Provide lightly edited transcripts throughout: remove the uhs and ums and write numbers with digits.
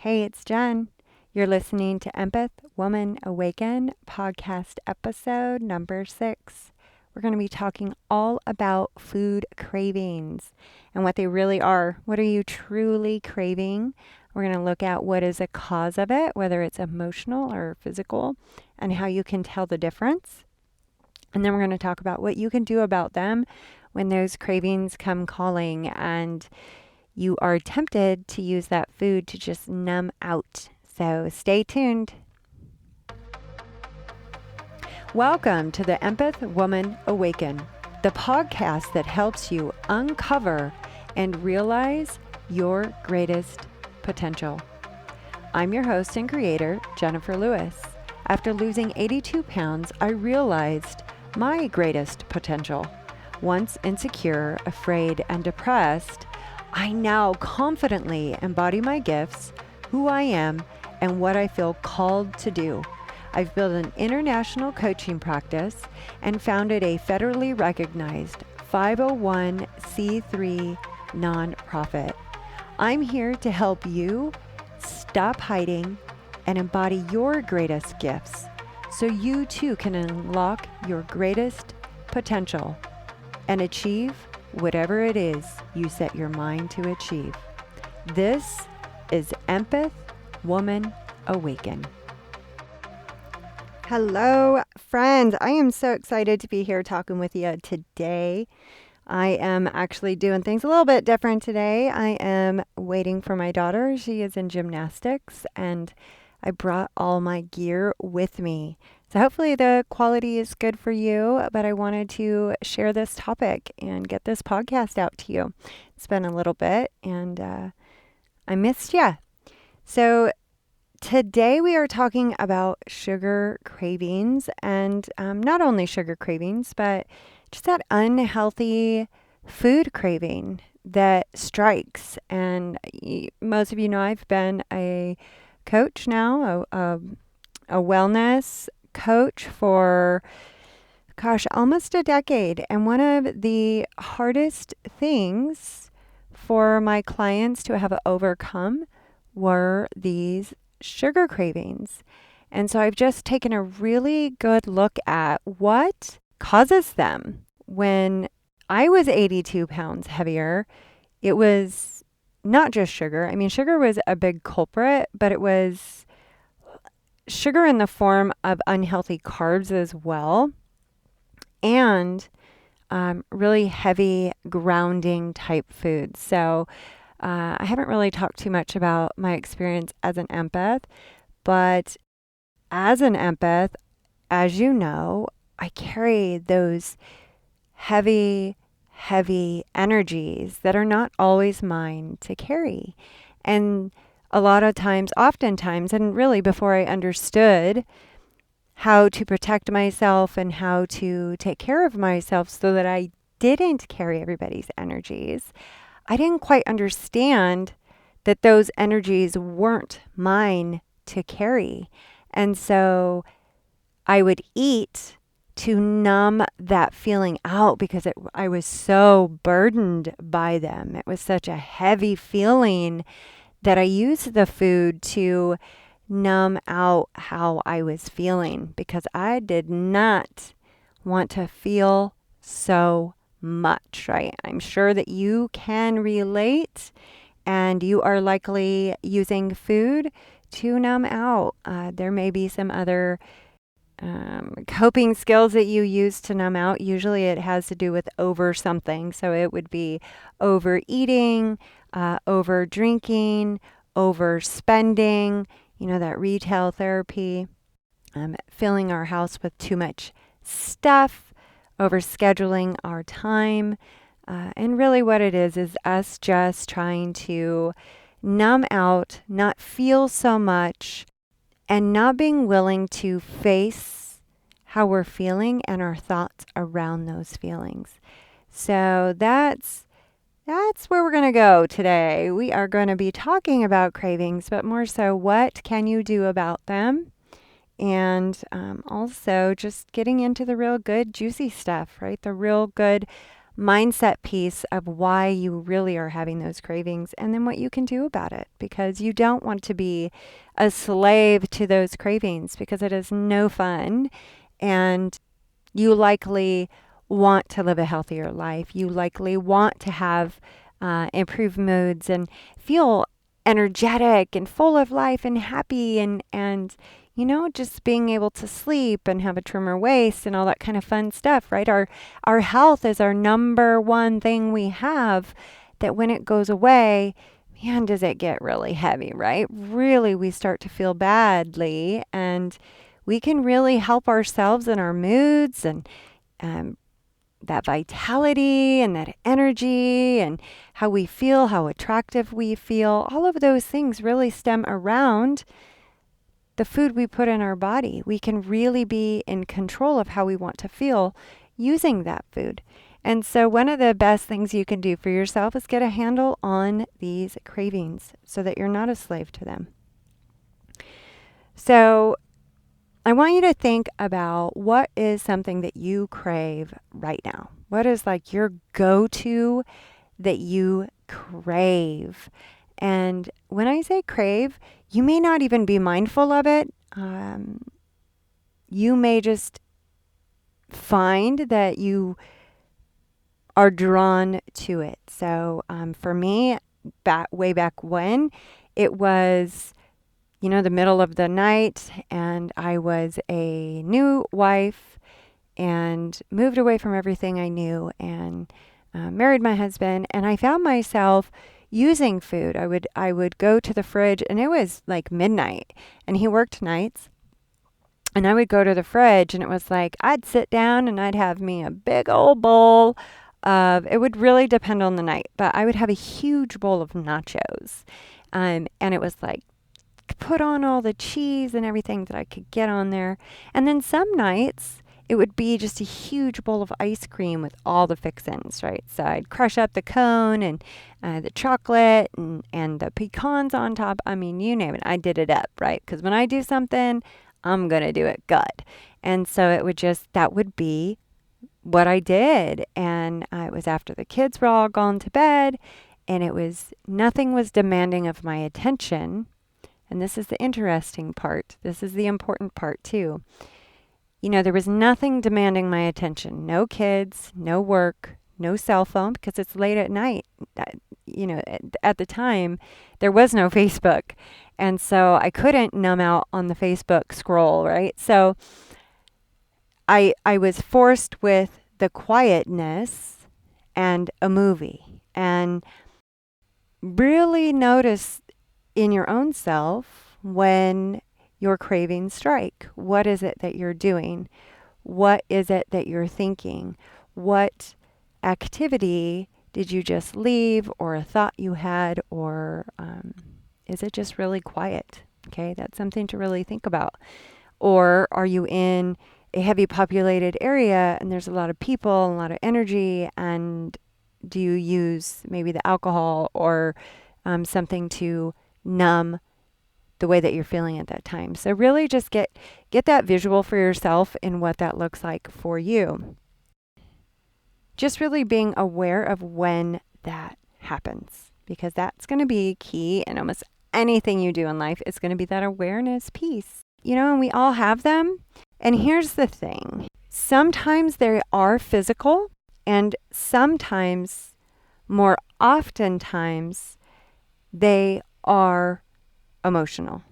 Hey, it's Jen. You're listening to Empath, Woman, Awaken podcast episode number 6. We're going to be talking all about food cravings and what they really are. What are you truly craving? We're going to look at what is a cause of it, whether it's emotional or physical, and how you can tell the difference. And then we're going to talk about what you can do about them when those cravings come calling and you are tempted to use that food to just numb out. So stay tuned. Welcome to the Empath Woman Awaken, the podcast that helps you uncover and realize your greatest potential. I'm your host and creator, Jennifer Lewis. After losing 82 pounds, I realized my greatest potential. Once insecure, afraid, and depressed, I now confidently embody my gifts, who I am, and what I feel called to do. I've built an international coaching practice and founded a federally recognized 501c3 nonprofit. I'm here to help you stop hiding and embody your greatest gifts so you too can unlock your greatest potential and achieve whatever it is you set your mind to achieve. This is Empath Woman Awaken. Hello, friends. I am so excited to be here talking with you today. I am actually doing things a little bit different today. I am waiting for my daughter. She is in gymnastics, and I brought all my gear with me. So hopefully the quality is good for you, but I wanted to share this topic and get this podcast out to you. It's been a little bit, and I missed you. So today we are talking about sugar cravings, and not only sugar cravings, but just that unhealthy food craving that strikes. And most of you know I've been a coach now, a wellness coach for, almost a decade. And one of the hardest things for my clients to have overcome were these sugar cravings. And so I've just taken a really good look at what causes them. When I was 82 pounds heavier, it was not just sugar. I mean, sugar was a big culprit, but it was sugar in the form of unhealthy carbs as well, and really heavy grounding type foods. So I haven't really talked too much about my experience as an empath, but as an empath, as you know, I carry those heavy energies that are not always mine to carry. And a lot of times, oftentimes, and really before I understood how to protect myself and how to take care of myself so that I didn't carry everybody's energies, I didn't quite understand that those energies weren't mine to carry. And so I would eat to numb that feeling out because I was so burdened by them. It was such a heavy feeling that I used the food to numb out how I was feeling because I did not want to feel so much, right? I'm sure that you can relate, and you are likely using food to numb out. There may be some other coping skills that you use to numb out. Usually it has to do with over something. So it would be overeating, over drinking, overspending, that retail therapy, filling our house with too much stuff, overscheduling our time. And really what it is us just trying to numb out, not feel so much, and not being willing to face how we're feeling and our thoughts around those feelings. So that's where we're going to go today. We are going to be talking about cravings, but more so, what can you do about them? And also just getting into the real good, juicy stuff, right? The real good mindset piece of why you really are having those cravings, and then what you can do about it, because you don't want to be a slave to those cravings, because it is no fun. And you likely want to live a healthier life. You likely want to have improved moods and feel energetic and full of life and happy and just being able to sleep and have a trimmer waist and all that kind of fun stuff, right? Our health is our number one thing we have, that when it goes away, man, does it get really heavy, right? Really, we start to feel badly, and we can really help ourselves and our moods and um, that vitality and that energy and how we feel, how attractive we feel. All of those things really stem around the food we put in our body. We can really be in control of how we want to feel using that food. And so one of the best things you can do for yourself is get a handle on these cravings so that you're not a slave to them. So I want you to think about what is something that you crave right now. What is like your go-to that you crave? And when I say crave, you may not even be mindful of it. You may just find that you are drawn to it. So for me, way back when, it was the middle of the night, and I was a new wife and moved away from everything I knew and married my husband, and I found myself using food. I would go to the fridge, and it was like midnight, and he worked nights, and I would go to the fridge, and it was like I'd sit down and I'd have me a big old bowl of, it would really depend on the night, but I would have a huge bowl of nachos. And it was like, put on all the cheese and everything that I could get on there. And then some nights it would be just a huge bowl of ice cream with all the fixins, right? So I'd crush up the cone and the chocolate and the pecans on top. I mean, you name it. I did it up, right? Because when I do something, I'm going to do it good. And so that would be what I did. And it was after the kids were all gone to bed, and nothing was demanding of my attention. And this is the interesting part. This is the important part too. There was nothing demanding my attention. No kids, no work, no cell phone, because it's late at night. At the time, there was no Facebook. And so I couldn't numb out on the Facebook scroll, right? So I was forced with the quietness and a movie. And really notice in your own self when your cravings strike. What is it that you're doing? What is it that you're thinking? What activity did you just leave, or a thought you had, or is it just really quiet? Okay, that's something to really think about. Or are you in a heavy populated area and there's a lot of people and a lot of energy, and do you use maybe the alcohol or something to numb the way that you're feeling at that time? So really just get that visual for yourself in what that looks like for you. Just really being aware of when that happens, because that's going to be key in almost anything you do in life. Is going to be that awareness piece. And we all have them. And here's the thing. Sometimes they are physical, and sometimes, more oftentimes, they are emotional.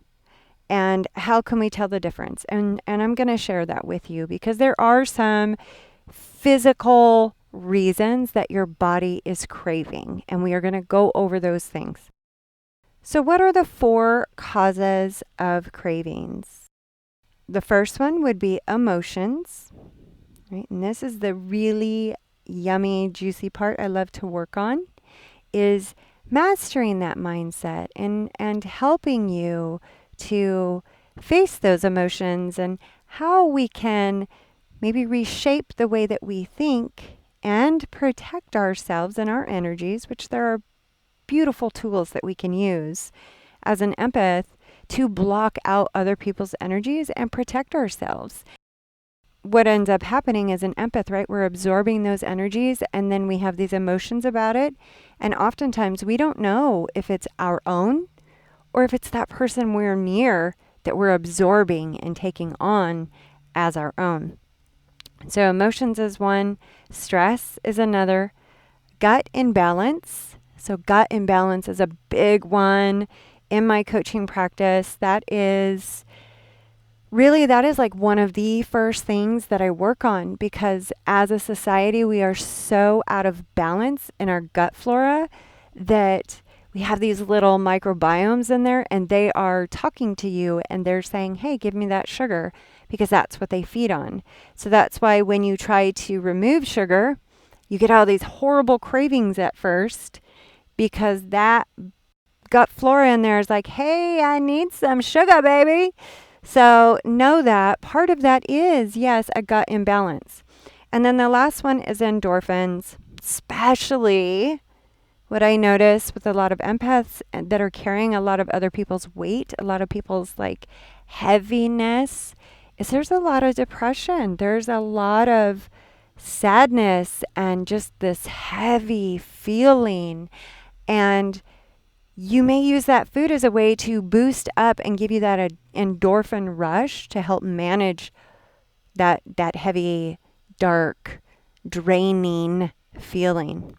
And how can we tell the difference? And I'm going to share that with you, because there are some physical reasons that your body is craving, and we are going to go over those things. So what are the 4 causes of cravings? The first one would be emotions, right? And this is the really yummy, juicy part I love to work on, is mastering that mindset and helping you to face those emotions, and how we can maybe reshape the way that we think and protect ourselves and our energies, which there are beautiful tools that we can use as an empath to block out other people's energies and protect ourselves. what ends up happening is an empath, right? We're absorbing those energies and then we have these emotions about it. And oftentimes we don't know if it's our own or if it's that person we're near that we're absorbing and taking on as our own. So emotions is one, stress is another, gut imbalance. So gut imbalance is a big one in my coaching practice. That is like one of the first things that I work on, because as a society, we are so out of balance in our gut flora that we have these little microbiomes in there and they are talking to you and they're saying, hey, give me that sugar, because that's what they feed on. So that's why when you try to remove sugar, you get all these horrible cravings at first, because that gut flora in there is like, hey, I need some sugar, baby. So know that part of that is, yes, a gut imbalance. And then the last one is endorphins, especially what I notice with a lot of empaths that are carrying a lot of other people's weight, a lot of people's like heaviness, is there's a lot of depression. There's a lot of sadness and just this heavy feeling. And you may use that food as a way to boost up and give you that endorphin rush to help manage that heavy, dark, draining feeling.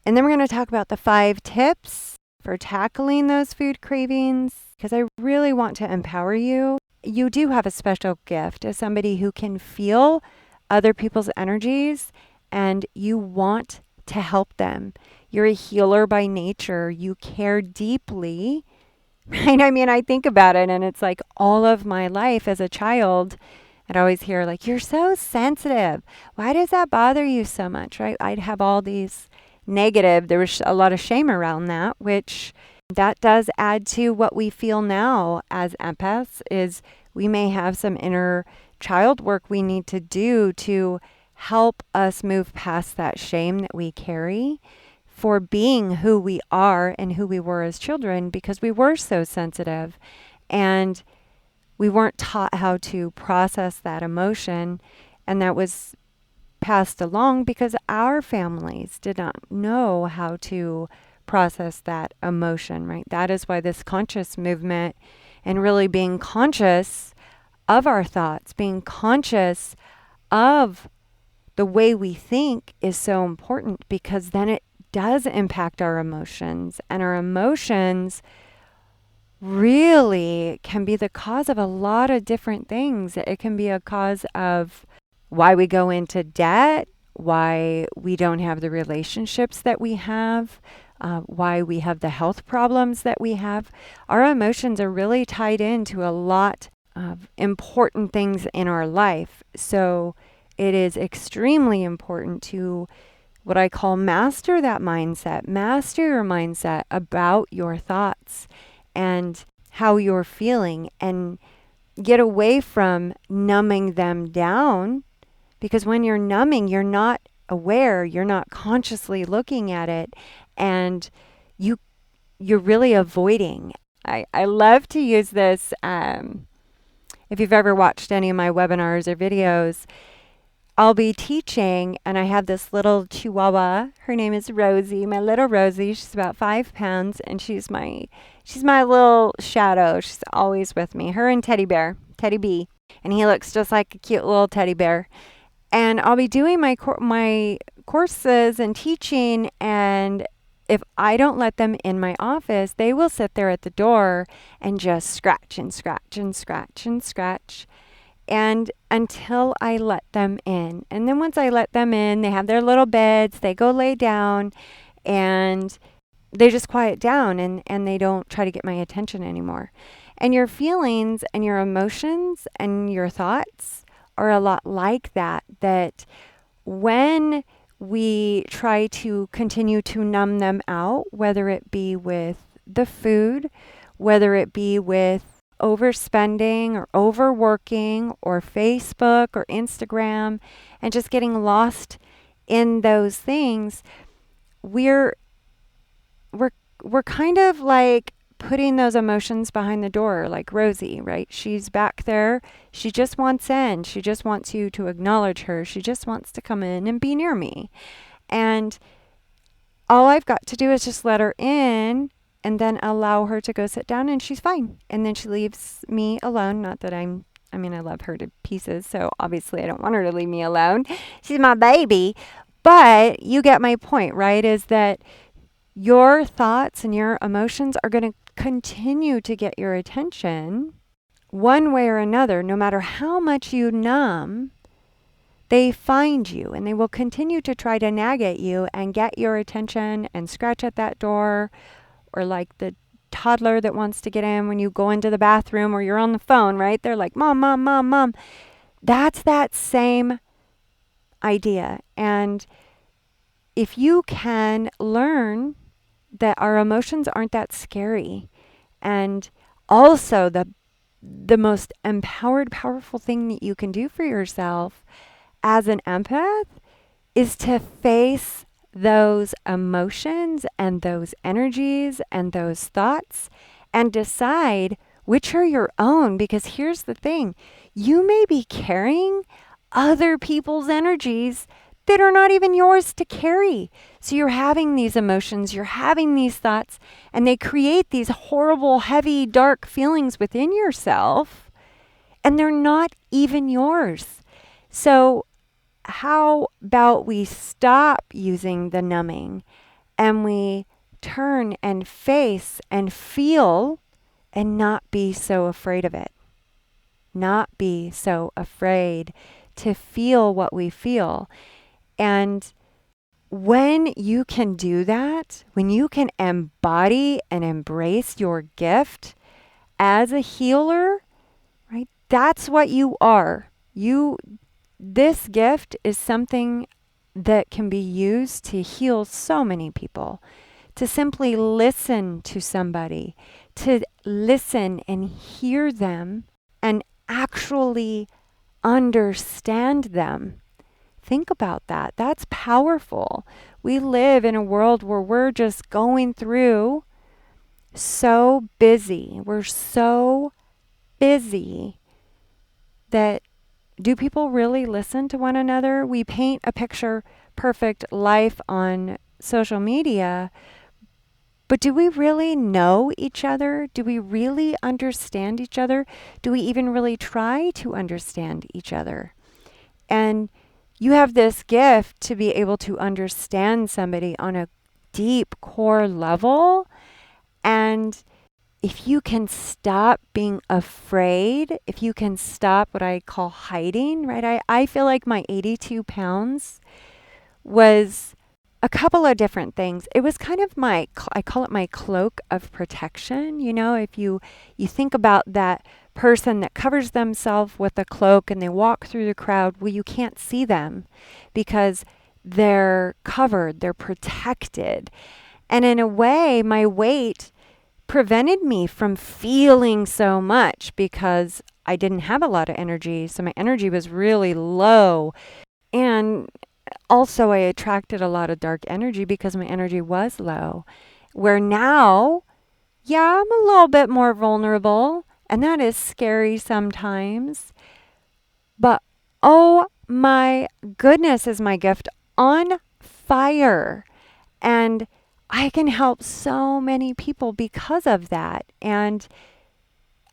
And then we're going to talk about the 5 tips for tackling those food cravings, because I really want to empower you. You do have a special gift as somebody who can feel other people's energies and you want to help them. You're a healer by nature. You care deeply, right? I mean, I think about it and it's like all of my life as a child, I'd always hear like, you're so sensitive. Why does that bother you so much, right? I'd have all these negative, there was a lot of shame around that, which that does add to what we feel now as empaths, is we may have some inner child work we need to do to help us move past that shame that we carry for being who we are and who we were as children, because we were so sensitive and we weren't taught how to process that emotion, and that was passed along because our families did not know how to process that emotion, right? That is why this conscious movement and really being conscious of our thoughts, being conscious of the way we think is so important, because then it does impact our emotions, and our emotions really can be the cause of a lot of different things. It can be a cause of why we go into debt, why we don't have the relationships that we have, why we have the health problems that we have. Our emotions are really tied into a lot of important things in our life. So it is extremely important to what I call master that mindset, master your mindset about your thoughts and how you're feeling, and get away from numbing them down. Because when you're numbing, you're not aware, you're not consciously looking at it, and you're really avoiding. I love to use this. If you've ever watched any of my webinars or videos, I'll be teaching, and I have this little chihuahua. Her name is Rosie, my little Rosie. She's about 5 pounds, and she's my little shadow. She's always with me. Her and Teddy B, and he looks just like a cute little teddy bear. And I'll be doing my courses and teaching, and if I don't let them in my office, they will sit there at the door and just scratch and scratch and scratch and scratch, and until I let them in. And then once I let them in, they have their little beds, they go lay down, and they just quiet down, and they don't try to get my attention anymore. And your feelings and your emotions and your thoughts are a lot like that, that when we try to continue to numb them out, whether it be with the food, whether it be with overspending or overworking or Facebook or Instagram, and just getting lost in those things, we're kind of like putting those emotions behind the door, like Rosie, right? She's back there. She just wants in. She just wants you to acknowledge her. She just wants to come in and be near me. And all I've got to do is just let her in and then allow her to go sit down, and she's fine. And then she leaves me alone. Not that I love her to pieces, so obviously I don't want her to leave me alone. She's my baby. But you get my point, right? Is that your thoughts and your emotions are going to continue to get your attention one way or another, no matter how much you numb. They find you and they will continue to try to nag at you and get your attention and scratch at that door, or like the toddler that wants to get in when you go into the bathroom or you're on the phone, right? They're like, Mom, Mom, Mom, Mom. That's that same idea. And if you can learn that our emotions aren't that scary, and also the most empowered, powerful thing that you can do for yourself as an empath is to face those emotions and those energies and those thoughts and decide which are your own. Because here's the thing, you may be carrying other people's energies that are not even yours to carry. So you're having these emotions, you're having these thoughts, and they create these horrible, heavy, dark feelings within yourself, and they're not even yours. So how about we stop using the numbing and we turn and face and feel and not be so afraid of it? Not be so afraid to feel what we feel. And when you can do that, when you can embody and embrace your gift as a healer, right? That's what you are. This gift is something that can be used to heal so many people. To simply listen to somebody, to listen and hear them and actually understand them. Think about that. That's powerful. We live in a world where we're just going through so busy. We're so busy that do people really listen to one another? We paint a picture perfect life on social media, but do we really know each other? Do we really understand each other? Do we even really try to understand each other? And you have this gift to be able to understand somebody on a deep core level. And if you can stop being afraid, if you can stop what I call hiding, right? I feel like my 82 pounds was a couple of different things. It was kind of I call it my cloak of protection. You know, if you think about that person that covers themselves with a cloak and they walk through the crowd, well, you can't see them because they're covered, they're protected. And in a way, my weight prevented me from feeling so much because I didn't have a lot of energy. So my energy was really low. And also I attracted a lot of dark energy because my energy was low. Where now, yeah, I'm a little bit more vulnerable, and that is scary sometimes. But oh my goodness, is my gift on fire. And I can help so many people because of that. And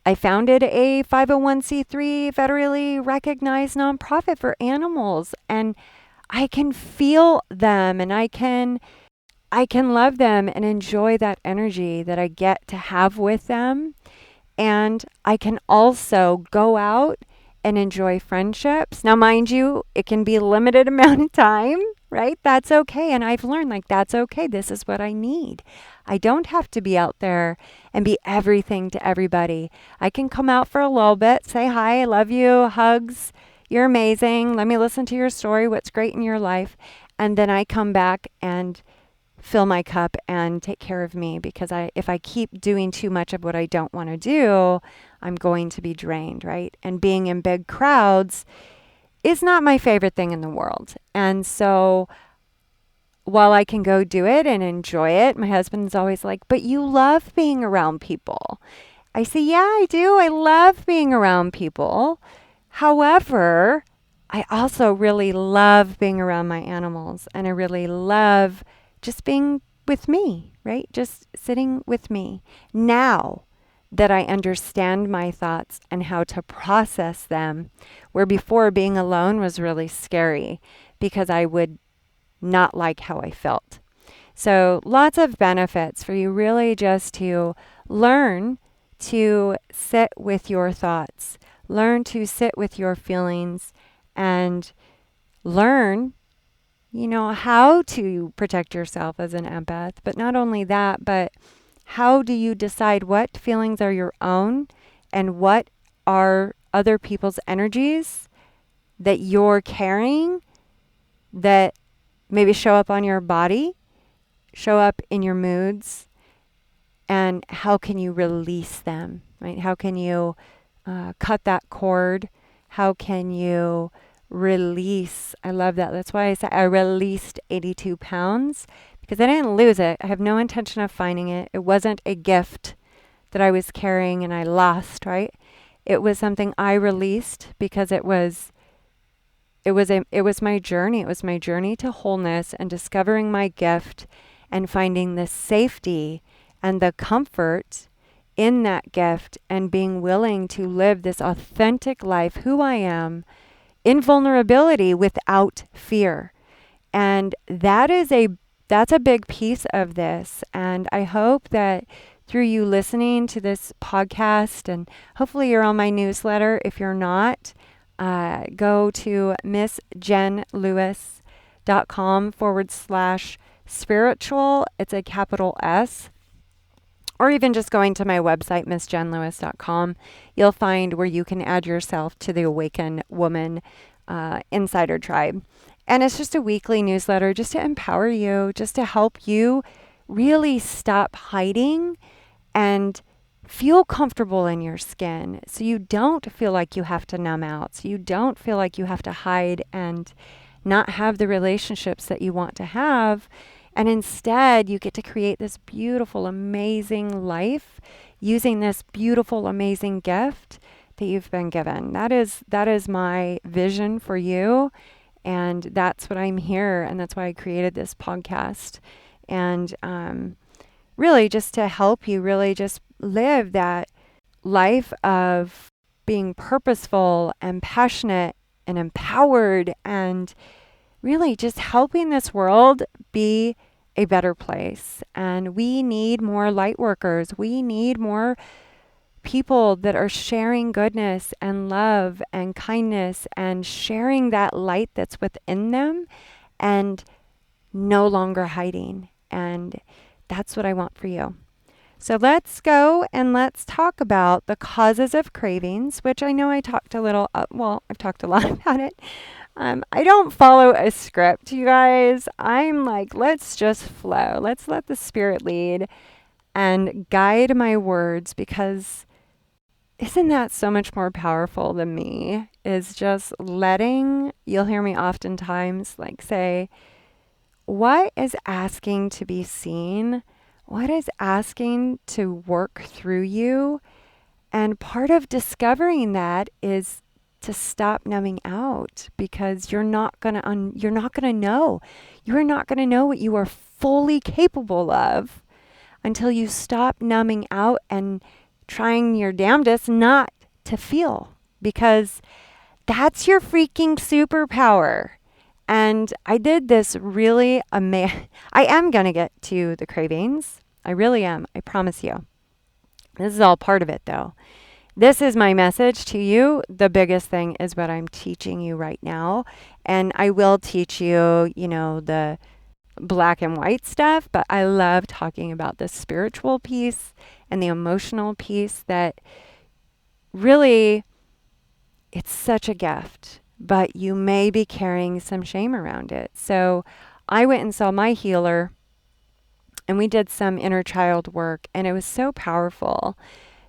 I founded a 501c3 federally recognized nonprofit for animals, and I can feel them and I can love them and enjoy that energy that I get to have with them. And I can also go out and enjoy friendships. Now, mind you, it can be a limited amount of time, right? That's okay. And I've learned, like, that's okay. This is what I need. I don't have to be out there and be everything to everybody. I can come out for a little bit, say hi, I love you, hugs, you're amazing, let me listen to your story, what's great in your life. And then I come back and fill my cup and take care of me, because if I keep doing too much of what I don't want to do, I'm going to be drained, right? And being in big crowds is not my favorite thing in the world. And so while I can go do it and enjoy it, my husband's always like, but you love being around people. I say, yeah, I do. I love being around people. However, I also really love being around my animals, and I really love just being with me, right? Just sitting with me. Now that I understand my thoughts and how to process them, where before being alone was really scary because I would not like how I felt. So, lots of benefits for you really just to learn to sit with your thoughts, learn to sit with your feelings, and learn, how to protect yourself as an empath. But not only that, but how do you decide what feelings are your own and what are other people's energies that you're carrying that maybe show up on your body, show up in your moods, and how can you release them, right? How can you cut that cord? How can you release? I love that. That's why I said I released 82 pounds because I didn't lose it. I have no intention of finding it. It wasn't a gift that I was carrying and I lost, right? It was something I released because it was my journey. It was my journey to wholeness and discovering my gift and finding the safety and the comfort in that gift and being willing to live this authentic life, who I am, in vulnerability without fear. And that's a big piece of this. And I hope that through you listening to this podcast, and hopefully you're on my newsletter. If you're not, go to missjenlewis.com/spiritual. It's a capital S. Or even just going to my website, missjenlewis.com, you'll find where you can add yourself to the Awaken Woman Insider Tribe. And it's just a weekly newsletter just to empower you, just to help you really stop hiding and feel comfortable in your skin so you don't feel like you have to numb out, so you don't feel like you have to hide and not have the relationships that you want to have. And instead, you get to create this beautiful, amazing life using this beautiful, amazing gift that you've been given. That is my vision for you. And that's what I'm here. And that's why I created this podcast. And really just to help you really just live that life of being purposeful and passionate and empowered and really just helping this world be a better place. And we need more light workers. We need more people that are sharing goodness and love and kindness and sharing that light that's within them and no longer hiding. And that's what I want for you. So let's go and let's talk about the causes of cravings, which I know I talked a little, I've talked a lot about it. I don't follow a script, you guys. I'm like, let's just flow. Let's let the spirit lead and guide my words, because isn't that so much more powerful than me? Is just letting, you'll hear me oftentimes like say, what is asking to be seen? What is asking to work through you? And part of discovering that is to stop numbing out, because you're not going to know. You're not going to know what you are fully capable of until you stop numbing out and trying your damnedest not to feel, because that's your freaking superpower. And I did this really I am going to get to the cravings. I really am. I promise you. This is all part of it, though. This is my message to you. The biggest thing is what I'm teaching you right now. And I will teach you, the black and white stuff, but I love talking about the spiritual piece and the emotional piece that really, it's such a gift, but you may be carrying some shame around it. So I went and saw my healer and we did some inner child work, and it was so powerful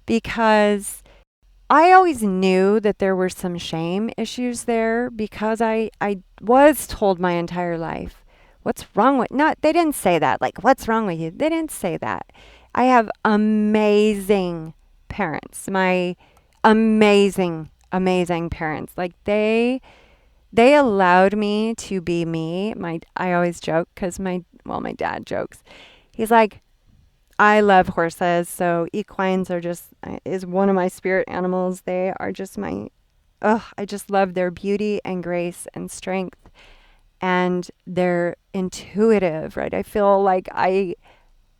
because I always knew that there were some shame issues there, because I was told my entire life, what's wrong with, not, they didn't say that. Like, what's wrong with you? They didn't say that. I have amazing parents. My amazing, amazing parents. Like they allowed me to be me. I always joke because my dad jokes. He's like, I love horses, so equines are just is one of my spirit animals. They are just I just love their beauty and grace and strength, and they're intuitive, right?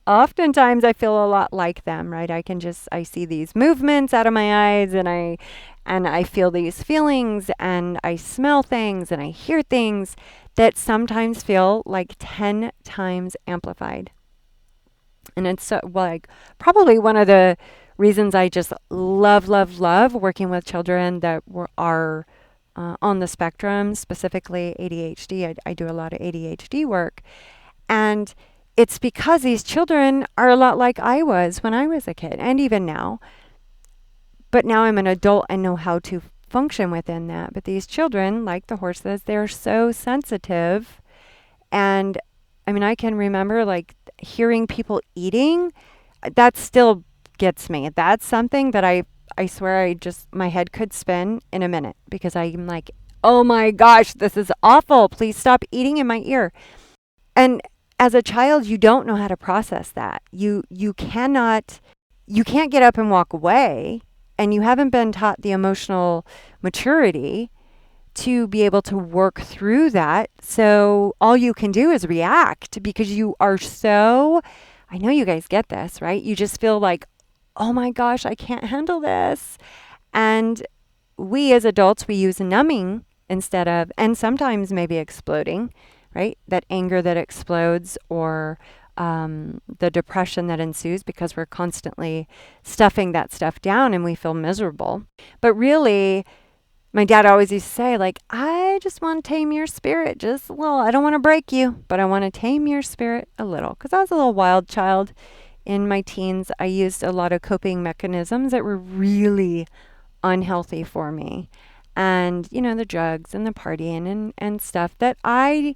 Oftentimes I feel a lot like them, right? I see these movements out of my eyes, and I feel these feelings, and I smell things, and I hear things that sometimes feel like 10 times amplified. And it's like probably one of the reasons I just love, love, love working with children that are on the spectrum, specifically ADHD. I do a lot of ADHD work. And it's because these children are a lot like I was when I was a kid, and even now. But now I'm an adult and know how to function within that. But these children, like the horses, they're so sensitive. And I mean, I can remember like hearing people eating. That still gets me. That's something that I swear my head could spin in a minute because I'm like, oh my gosh, this is awful. Please stop eating in my ear. And as a child, you don't know how to process that. You can't get up and walk away, and you haven't been taught the emotional maturity to be able to work through that. So all you can do is react because you are so, I know you guys get this, right? You just feel like, oh my gosh, I can't handle this. And we as adults, we use numbing instead of, and sometimes maybe exploding, right? That anger that explodes, or the depression that ensues because we're constantly stuffing that stuff down and we feel miserable. But really, my dad always used to say, like, I just want to tame your spirit just a little. I don't want to break you, but I want to tame your spirit a little. Because I was a little wild child in my teens. I used a lot of coping mechanisms that were really unhealthy for me. And, the drugs and the partying and stuff that I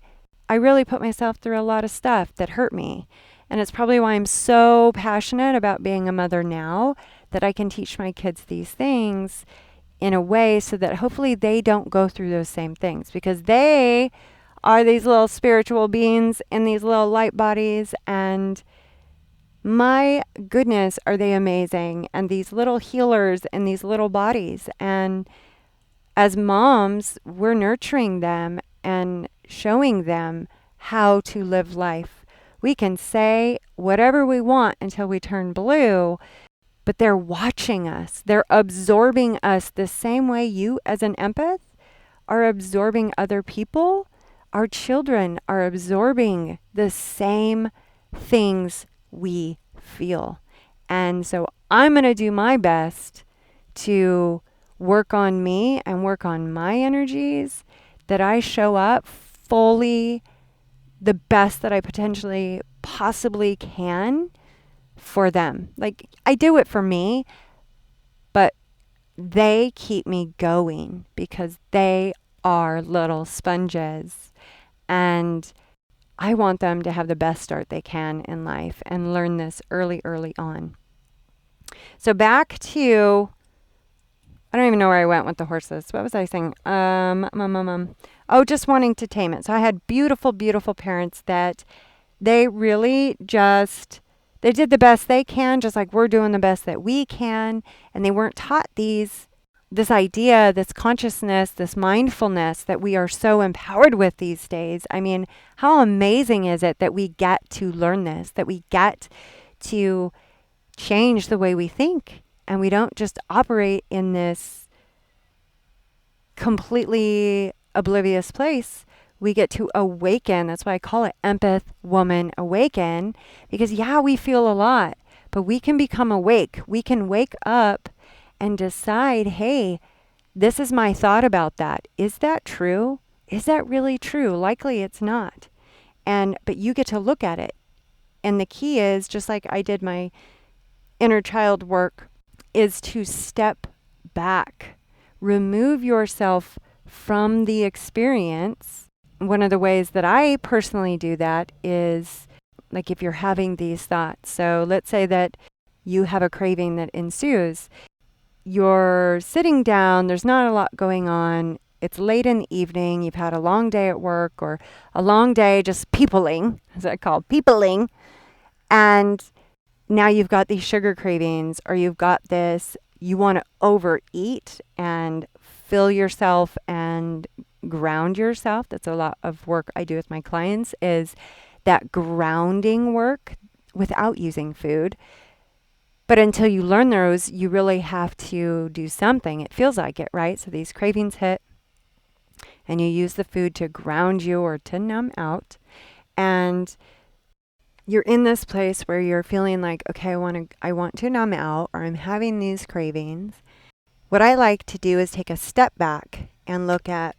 really put myself through a lot of stuff that hurt me. And it's probably why I'm so passionate about being a mother now, that I can teach my kids these things in a way so that hopefully they don't go through those same things, because they are these little spiritual beings in these little light bodies, and my goodness, are they amazing, and these little healers in these little bodies. And as moms, we're nurturing them and showing them how to live life. We can say whatever we want until we turn blue, but they're watching us. They're absorbing us the same way you, as an empath, are absorbing other people. Our children are absorbing the same things we feel. And so I'm going to do my best to work on me and work on my energies, that I show up fully the best that I potentially possibly can for them. Like, I do it for me, but they keep me going because they are little sponges, and I want them to have the best start they can in life and learn this early, early on. So back to, I don't even know where I went with the horses. What was I saying? Oh, just wanting to tame it. So I had beautiful, beautiful parents that they really just, they did the best they can, just like we're doing the best that we can. And they weren't taught this idea, this consciousness, this mindfulness that we are so empowered with these days. I mean, how amazing is it that we get to learn this, that we get to change the way we think, and we don't just operate in this completely oblivious place. We get to awaken. That's why I call it Empath Woman Awaken, because we feel a lot, but we can become awake. We can wake up and decide, hey, this is my thought about that. Is that true? Is that really true? Likely it's not. But you get to look at it. And the key is, just like I did my inner child work, is to step back. Remove yourself from the experience one of the ways that I personally do that is like if you're having these thoughts. So let's say that you have a craving that ensues. You're sitting down, there's not a lot going on. It's late in the evening, you've had a long day at work or a long day just peopling, as I call peopling. And now you've got these sugar cravings or you've got this, you want to overeat and fill yourself and ground yourself. That's a lot of work I do with my clients is that grounding work without using food. But until you learn those, you really have to do something. It feels like it, right? So these cravings hit and you use the food to ground you or to numb out. And you're in this place where you're feeling like, okay, I want to numb out or I'm having these cravings. What I like to do is take a step back and look at,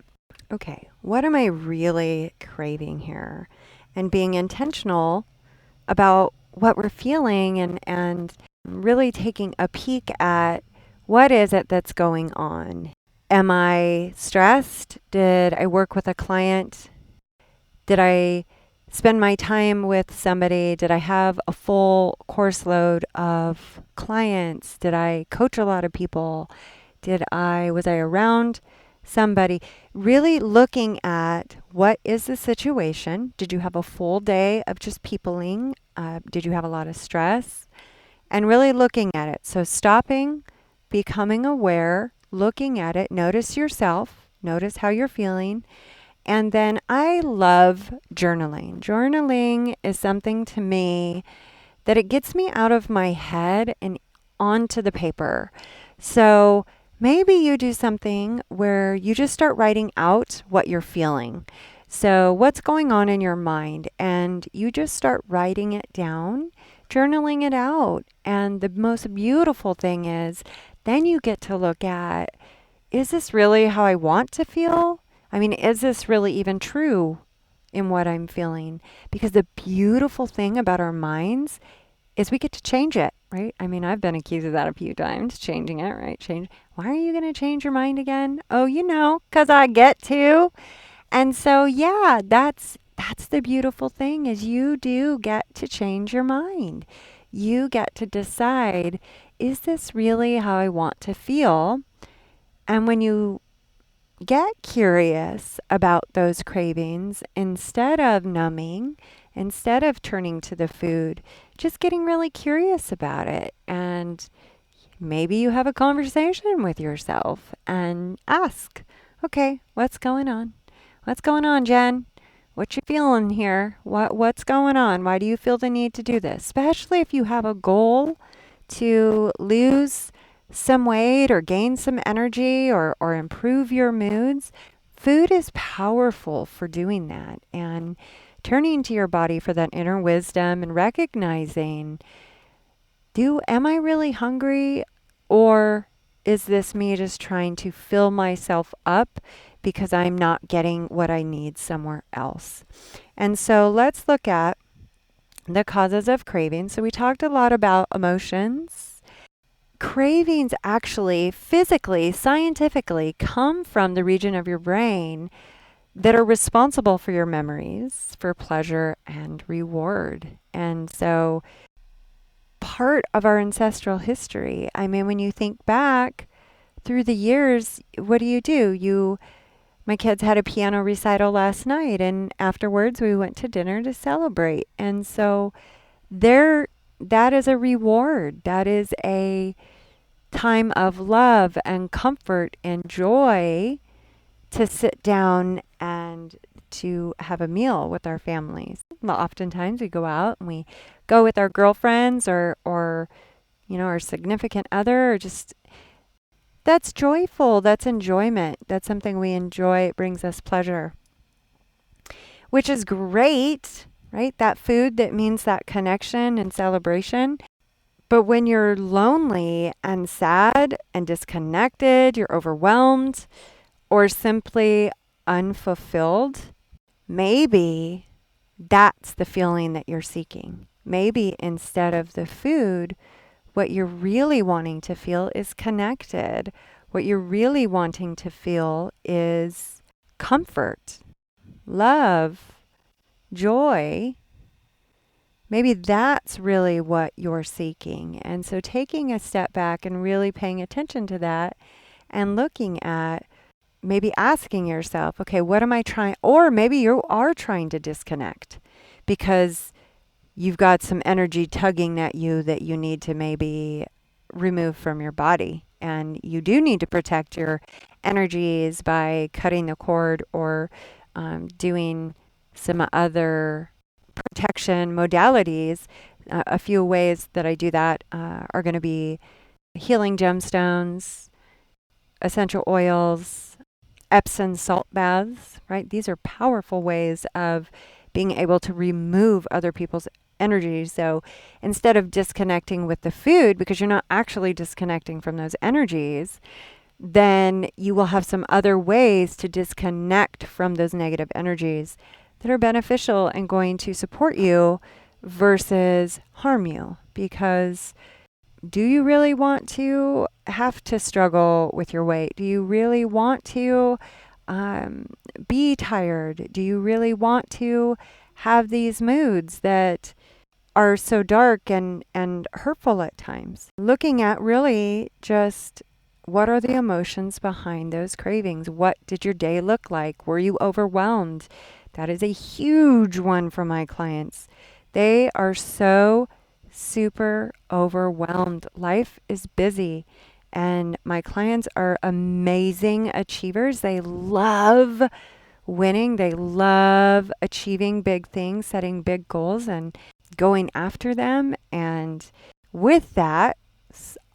okay, what am I really craving here? And being intentional about what we're feeling and really taking a peek at what is it that's going on. Am I stressed? Did I work with a client? Did I spend my time with somebody? Did I have a full course load of clients? Did I coach a lot of people? Was I around somebody? Really looking at what is the situation? Did you have a full day of just peopling? Did you have a lot of stress? And really looking at it. So stopping, becoming aware, looking at it, notice yourself, notice how you're feeling. And then I love journaling. Journaling is something to me that it gets me out of my head and onto the paper. So maybe you do something where you just start writing out what you're feeling. So what's going on in your mind? And you just start writing it down, journaling it out. And the most beautiful thing is then you get to look at, is this really how I want to feel? I mean, is this really even true in what I'm feeling? Because the beautiful thing about our minds is we get to change it, right? I mean, I've been accused of that a few times, changing it, right? Why are you going to change your mind again? Oh, 'cause I get to. And so, yeah, that's the beautiful thing is you do get to change your mind. You get to decide, is this really how I want to feel? And when you get curious about those cravings, instead of numbing, instead of turning to the food, just getting really curious about it. And maybe you have a conversation with yourself and ask, okay, what's going on? What's going on, Jen? What you feeling here? What's going on? Why do you feel the need to do this? Especially if you have a goal to lose some weight or gain some energy or improve your moods. Food is powerful for doing that and turning to your body for that inner wisdom and recognizing, am I really hungry or is this me just trying to fill myself up because I'm not getting what I need somewhere else? And so let's look at the causes of craving. So we talked a lot about emotions. Cravings actually, physically, scientifically, come from the region of your brain that are responsible for your memories, for pleasure and reward. And so part of our ancestral history, I mean, when you think back through the years, what do? My kids had a piano recital last night, and afterwards we went to dinner to celebrate. And so that is a reward. That is a time of love and comfort and joy to sit down and to have a meal with our families. Well, oftentimes we go out and we go with our girlfriends or our significant other, or just that's joyful, that's enjoyment, that's something we enjoy, it brings us pleasure, which is great, right? That food that means that connection and celebration. But when you're lonely and sad and disconnected, you're overwhelmed or simply unfulfilled, maybe that's the feeling that you're seeking. Maybe instead of the food, what you're really wanting to feel is connected. What you're really wanting to feel is comfort. love, joy, maybe that's really what you're seeking. And so taking a step back and really paying attention to that and looking at, maybe asking yourself, okay, what am I trying? Or maybe you are trying to disconnect because you've got some energy tugging at you that you need to maybe remove from your body. And you do need to protect your energies by cutting the cord or doing some other protection modalities. A few ways that I do that are going to be healing gemstones, essential oils, Epsom salt baths, right? These are powerful ways of being able to remove other people's energy. So instead of disconnecting with the food, because you're not actually disconnecting from those energies, then you will have some other ways to disconnect from those negative energies that are beneficial and going to support you versus harm you. Because do you really want to have to struggle with your weight? Do you really want to be tired? Do you really want to have these moods that are so dark and hurtful at times? Looking at really just what are the emotions behind those cravings? What did your day look like? Were you overwhelmed? That is a huge one for my clients. They are so super overwhelmed. Life is busy. And my clients are amazing achievers. They love winning. They love achieving big things, setting big goals and going after them. And with that,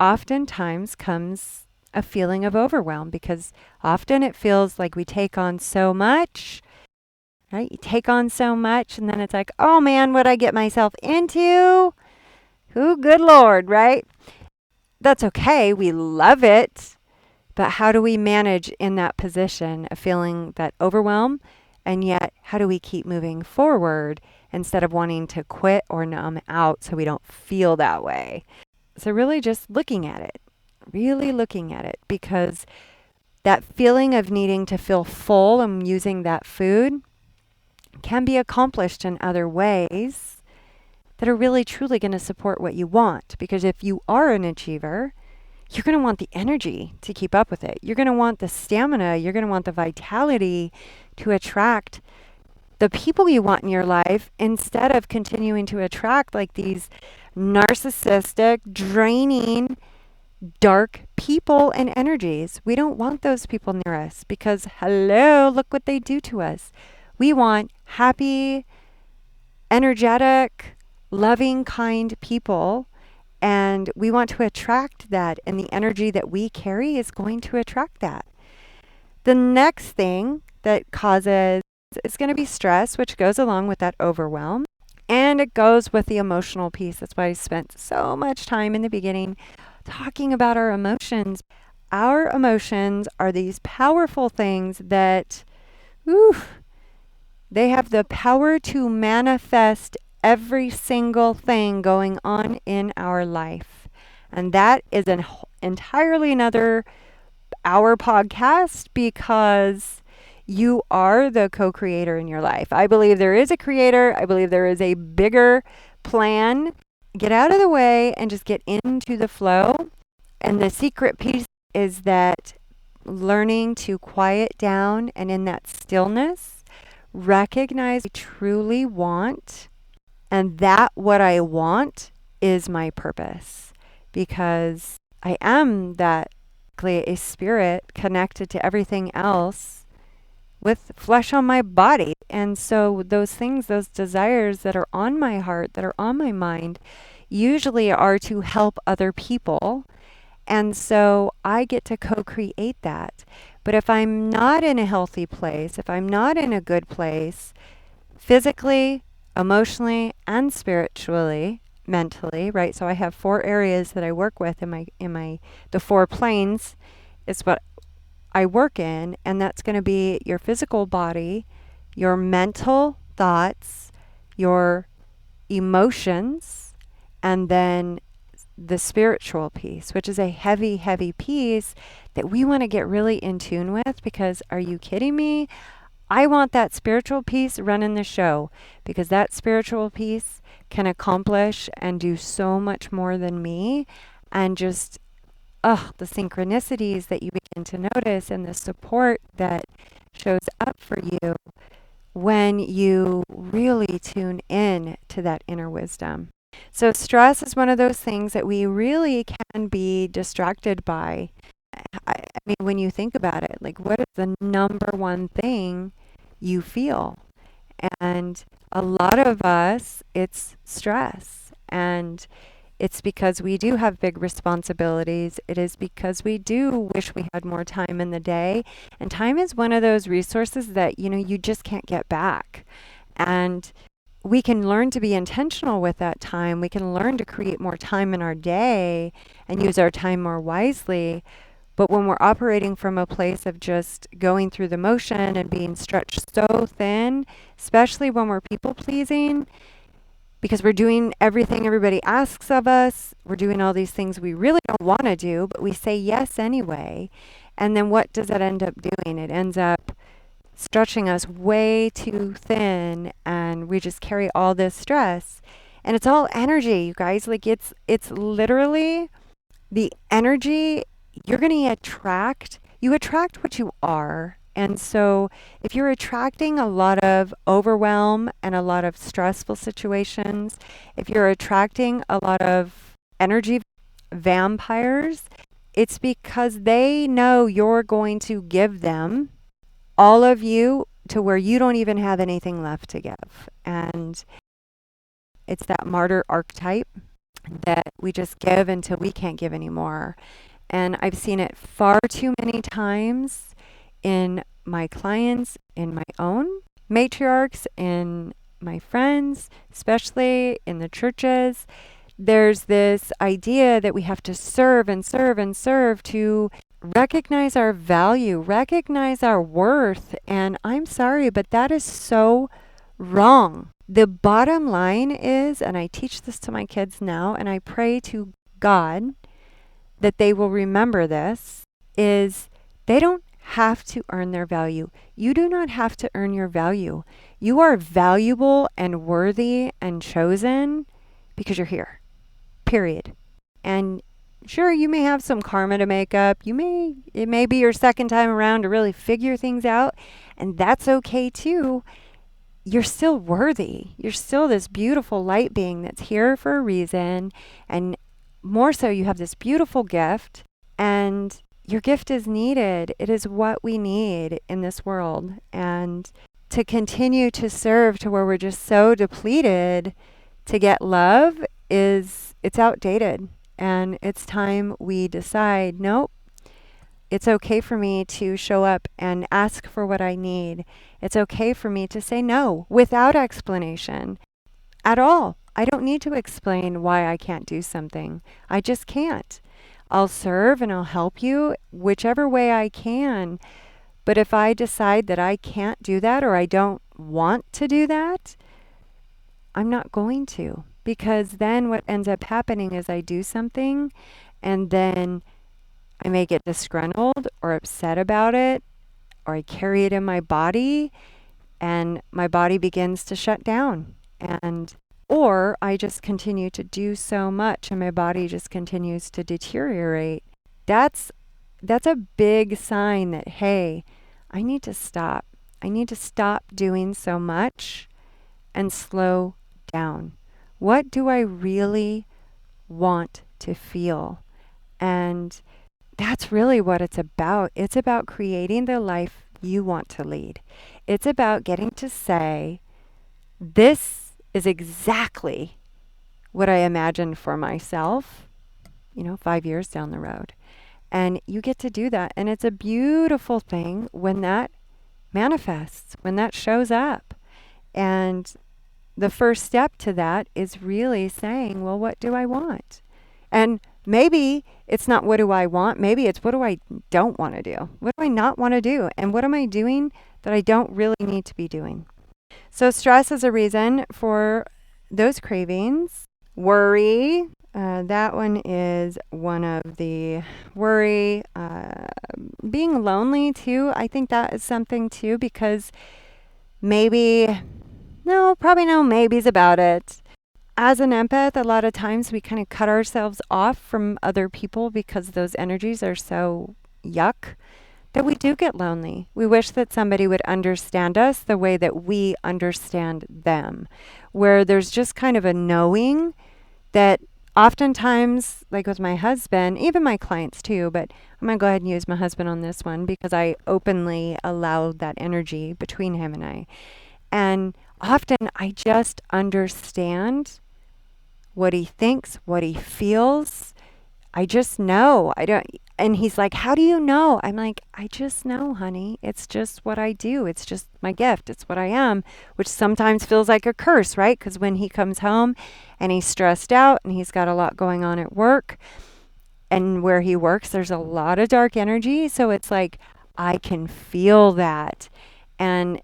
oftentimes comes a feeling of overwhelm because often it feels like we take on so much, right? You take on so much and then it's like, oh man, what'd I get myself into? Who, good Lord, right? That's okay. We love it. But how do we manage in that position of feeling that overwhelm? And yet, how do we keep moving forward instead of wanting to quit or numb out so we don't feel that way? So really just looking at it, really looking at it, because that feeling of needing to feel full and using that food can be accomplished in other ways that are really truly going to support what you want. Because if you are an achiever, you're going to want the energy to keep up with it. You're going to want the stamina. You're going to want the vitality to attract the people you want in your life instead of continuing to attract like these narcissistic, draining, dark people and energies. We don't want those people near us because, hello, look what they do to us. We want happy, energetic, loving, kind people. And we want to attract that, and the energy that we carry is going to attract that. The next thing that causes is going to be stress, which goes along with that overwhelm. And it goes with the emotional piece. That's why I spent so much time in the beginning talking about our emotions. Our emotions are these powerful things that, they have the power to manifest every single thing going on in our life. And that is an entirely another hour podcast because you are the co-creator in your life. I believe there is a creator. I believe there is a bigger plan. Get out of the way and just get into the flow. And the secret piece is that learning to quiet down and in that stillness, recognize I truly want. And that what I want is my purpose because I am that a spirit connected to everything else with flesh on my body. And so those things, those desires that are on my heart, that are on my mind, usually are to help other people. And so I get to co-create that. But if I'm not in a healthy place, if I'm not in a good place, physically, emotionally, and spiritually, mentally, right? So I have 4 areas that I work with the 4 planes is what I work in, and that's going to be your physical body, your mental thoughts, your emotions, and then the spiritual piece, which is a heavy, heavy piece that we want to get really in tune with because are you kidding me? I want that spiritual piece running the show, because that spiritual piece can accomplish and do so much more than me. And just, the synchronicities that you begin to notice and the support that shows up for you when you really tune in to that inner wisdom. So stress is one of those things that we really can be distracted by. I mean, when you think about it, like, what is the number one thing you feel? And a lot of us, it's stress. And it's because we do have big responsibilities. It is because we do wish we had more time in the day. And time is one of those resources that, you just can't get back. And we can learn to be intentional with that time. We can learn to create more time in our day and use our time more wisely. But when we're operating from a place of just going through the motion and being stretched so thin, especially when we're people pleasing, because we're doing everything everybody asks of us, we're doing all these things we really don't want to do, but we say yes anyway. And then what does that end up doing? It ends up stretching us way too thin, and we just carry all this stress. And it's all energy, you guys. Like, it's literally the energy you're going to attract. You attract what you are. And so if you're attracting a lot of overwhelm and a lot of stressful situations, if you're attracting a lot of energy vampires, it's because they know you're going to give them all of you to where you don't even have anything left to give. And it's that martyr archetype that we just give until we can't give anymore. And I've seen it far too many times in my clients, in my own matriarchs, in my friends, especially in the churches. There's this idea that we have to serve and serve and serve to recognize our value, recognize our worth. And I'm sorry, but that is so wrong. The bottom line is, and I teach this to my kids now, and I pray to God that they will remember this, is they don't have to earn their value. You do not have to earn your value. You are valuable and worthy and chosen because you're here. Period. And sure, you may have some karma to make up. It may be your second time around to really figure things out, and that's okay too. You're still worthy. You're still this beautiful light being that's here for a reason. And more so, you have this beautiful gift, and your gift is needed. It is what we need in this world. And to continue to serve to where we're just so depleted to get love it's outdated. And it's time we decide, nope, it's okay for me to show up and ask for what I need. It's okay for me to say no without explanation at all. I don't need to explain why I can't do something. I just can't. I'll serve and I'll help you whichever way I can. But if I decide that I can't do that, or I don't want to do that, I'm not going to. Because then what ends up happening is I do something, and then I may get disgruntled or upset about it, or I carry it in my body, and my body begins to shut down. Or I just continue to do so much and my body just continues to deteriorate. That's a big sign that, hey, I need to stop. I need to stop doing so much and slow down. What do I really want to feel? And that's really what it's about. It's about creating the life you want to lead. It's about getting to say, this is exactly what I imagined for myself, 5 years down the road. And you get to do that. And it's a beautiful thing when that manifests, when that shows up. And the first step to that is really saying, well, what do I want? And maybe it's not what do I want. Maybe it's what do I don't want to do? What do I not want to do? And what am I doing that I don't really need to be doing? So stress is a reason for those cravings. Worry, that one is one of the worry. Being lonely too, I think that is something too, because maybe, no, probably no maybes about it. As an empath, a lot of times we kind of cut ourselves off from other people because those energies are so yuck that we do get lonely. We wish that somebody would understand us the way that we understand them, where there's just kind of a knowing that oftentimes, like with my husband, even my clients too, but I'm going to go ahead and use my husband on this one because I openly allow that energy between him and I. And often I just understand what he thinks, what he feels. I just know. I don't. And he's like, "How do you know?" I'm like, "I just know, honey. It's just what I do. It's just my gift. It's what I am," which sometimes feels like a curse, right? Because when he comes home and he's stressed out and he's got a lot going on at work and where he works, there's a lot of dark energy. So it's like, I can feel that. And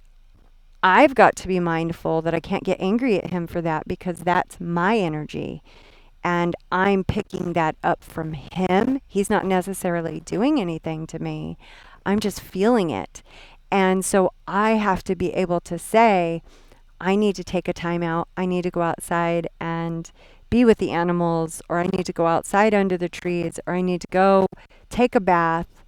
I've got to be mindful that I can't get angry at him for that because that's my energy. And I'm picking that up from him. He's not necessarily doing anything to me. I'm just feeling it. And so I have to be able to say, I need to take a time out. I need to go outside and be with the animals, or I need to go outside under the trees, or I need to go take a bath,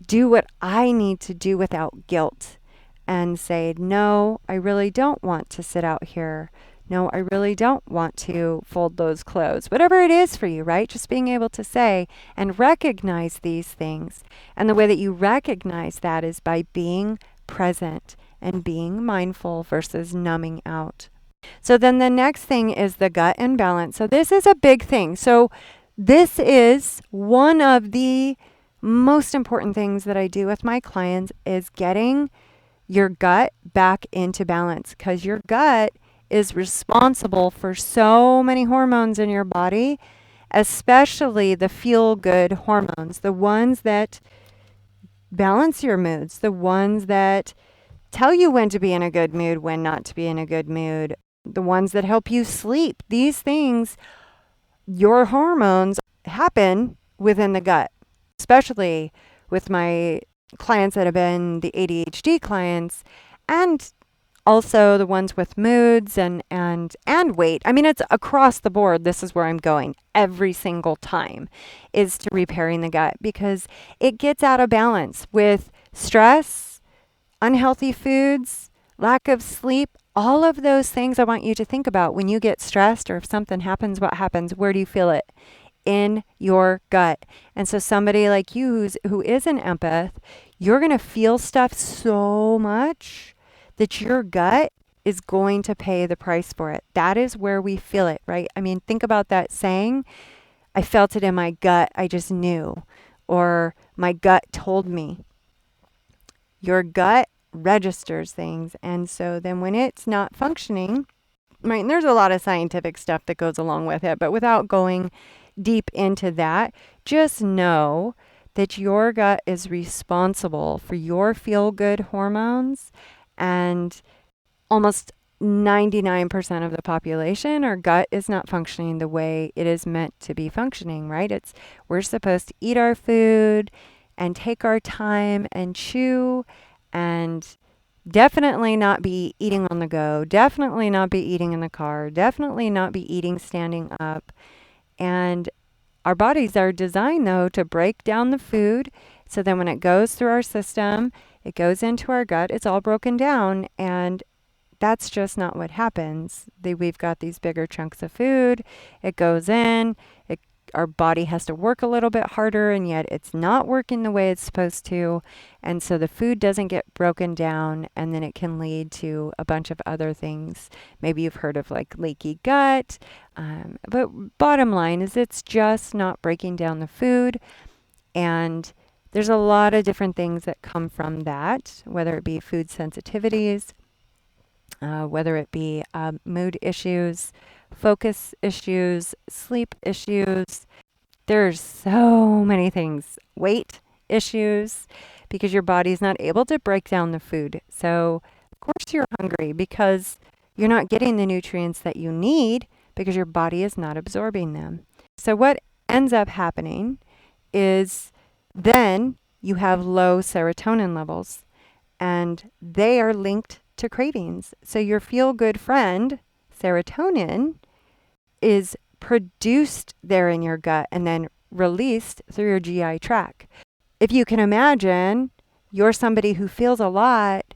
do what I need to do without guilt and say, no, I really don't want to sit out here. No, I really don't want to fold those clothes. Whatever it is for you, right? Just being able to say and recognize these things. And the way that you recognize that is by being present and being mindful versus numbing out. So then the next thing is the gut imbalance. So this is a big thing. So this is one of the most important things that I do with my clients is getting your gut back into balance, because your gut is responsible for so many hormones in your body, especially the feel-good hormones, the ones that balance your moods, the ones that tell you when to be in a good mood, when not to be in a good mood, the ones that help you sleep. These things, your hormones happen within the gut, especially with my clients that have been the ADHD clients, and also the ones with moods and weight. I mean, it's across the board. This is where I'm going every single time, is to repairing the gut, because it gets out of balance with stress, unhealthy foods, lack of sleep. All of those things I want you to think about. When you get stressed or if something happens, what happens? Where do you feel it? In your gut. And so somebody like you who is an empath, you're going to feel stuff so much that your gut is going to pay the price for it. That is where we feel it, right? I mean, think about that saying, I felt it in my gut, I just knew, or my gut told me. Your gut registers things. And so then when it's not functioning, right, and there's a lot of scientific stuff that goes along with it, but without going deep into that, just know that your gut is responsible for your feel-good hormones, and almost 99% of the population, our gut is not functioning the way it is meant to be functioning, right? We're supposed to eat our food and take our time and chew, and definitely not be eating on the go, definitely not be eating in the car, definitely not be eating standing up. And our bodies are designed, though, to break down the food. So then when it goes through our system, it goes into our gut, it's all broken down. And that's just not what happens. We've got these bigger chunks of food. It goes in. Our body has to work a little bit harder, and yet it's not working the way it's supposed to. And so the food doesn't get broken down, and then it can lead to a bunch of other things. Maybe you've heard of like leaky gut. But bottom line is it's just not breaking down the food. And there's a lot of different things that come from that, whether it be food sensitivities, whether it be mood issues, focus issues, sleep issues. There's so many things. Weight issues, because your body's not able to break down the food. So, of course, you're hungry because you're not getting the nutrients that you need because your body is not absorbing them. So, what ends up happening is then you have low serotonin levels, and they are linked to cravings. So your feel-good friend, serotonin, is produced there in your gut and then released through your GI tract. If you can imagine, you're somebody who feels a lot,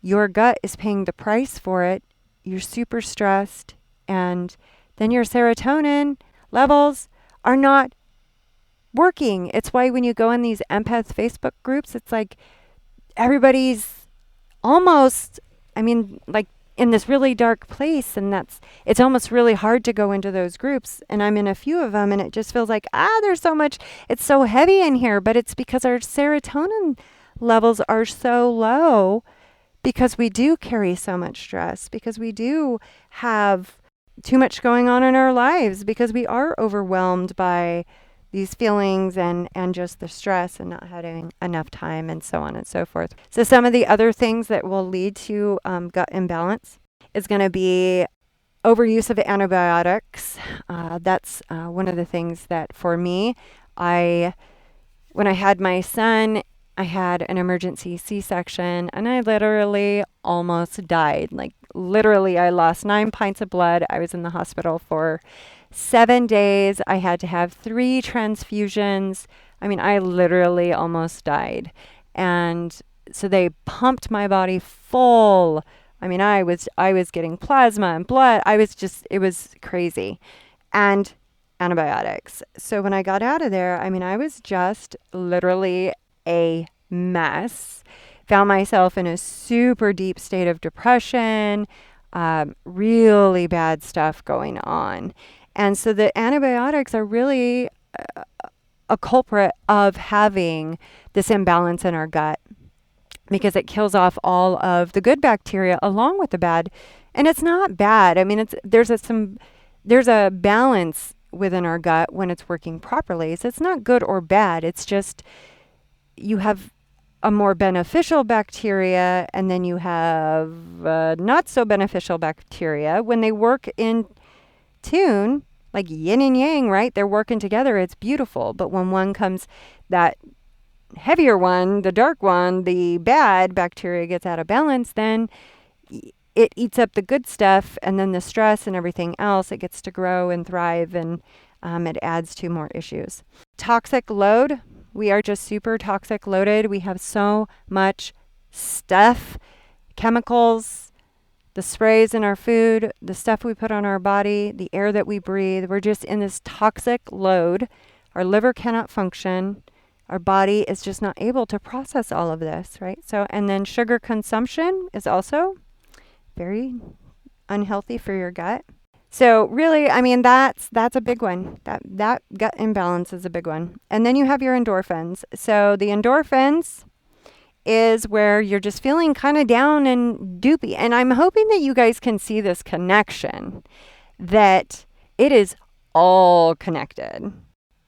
your gut is paying the price for it, you're super stressed, and then your serotonin levels are not working. It's why when you go in these empath Facebook groups, it's like everybody's almost, like in this really dark place, and it's almost really hard to go into those groups. And I'm in a few of them, and it just feels like, there's so much, it's so heavy in here, but it's because our serotonin levels are so low because we do carry so much stress, because we do have too much going on in our lives, because we are overwhelmed by these feelings and just the stress and not having enough time and so on and so forth. So some of the other things that will lead to gut imbalance is going to be overuse of antibiotics. That's one of the things that for me, when I had my son, I had an emergency C-section and I literally almost died. Like literally, I lost 9 pints of blood. I was in the hospital for 7 days. I had to have 3 transfusions. I literally almost died. And so they pumped my body full. I was getting plasma and blood. It was crazy. And antibiotics. So when I got out of there, I was just literally a mess. Found myself in a super deep state of depression, really bad stuff going on. And so the antibiotics are really a culprit of having this imbalance in our gut because it kills off all of the good bacteria along with the bad. And it's not bad. There's a balance within our gut when it's working properly. So it's not good or bad. It's just you have a more beneficial bacteria and then you have not so beneficial bacteria. When they work in tune, like yin and yang, right? They're working together. It's beautiful. But when one comes, that heavier one, the dark one, the bad bacteria gets out of balance, then it eats up the good stuff, and then the stress and everything else, it gets to grow and thrive, and it adds to more issues. Toxic load. We are just super toxic loaded. We have so much stuff, chemicals, the sprays in our food, the stuff we put on our body, the air that we breathe. We're just in this toxic load. Our liver cannot function. Our body is just not able to process all of this, right? So, and then sugar consumption is also very unhealthy for your gut. So really, that's a big one. That gut imbalance is a big one. And then you have your endorphins. So the endorphins is where you're just feeling kind of down and doopy. And I'm hoping that you guys can see this connection, that it is all connected.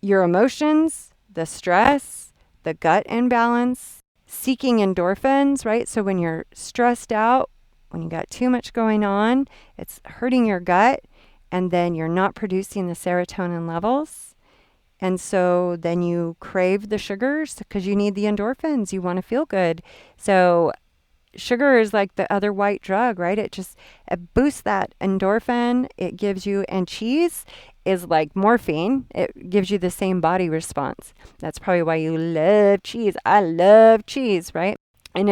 Your emotions, the stress, the gut imbalance, seeking endorphins, right? So when you're stressed out, when you got too much going on, it's hurting your gut, and then you're not producing the serotonin levels. And so then you crave the sugars because you need the endorphins. You want to feel good. So sugar is like the other white drug, right? It boosts that endorphin. It gives you, and cheese is like morphine. It gives you the same body response. That's probably why you love cheese. I love cheese, right? And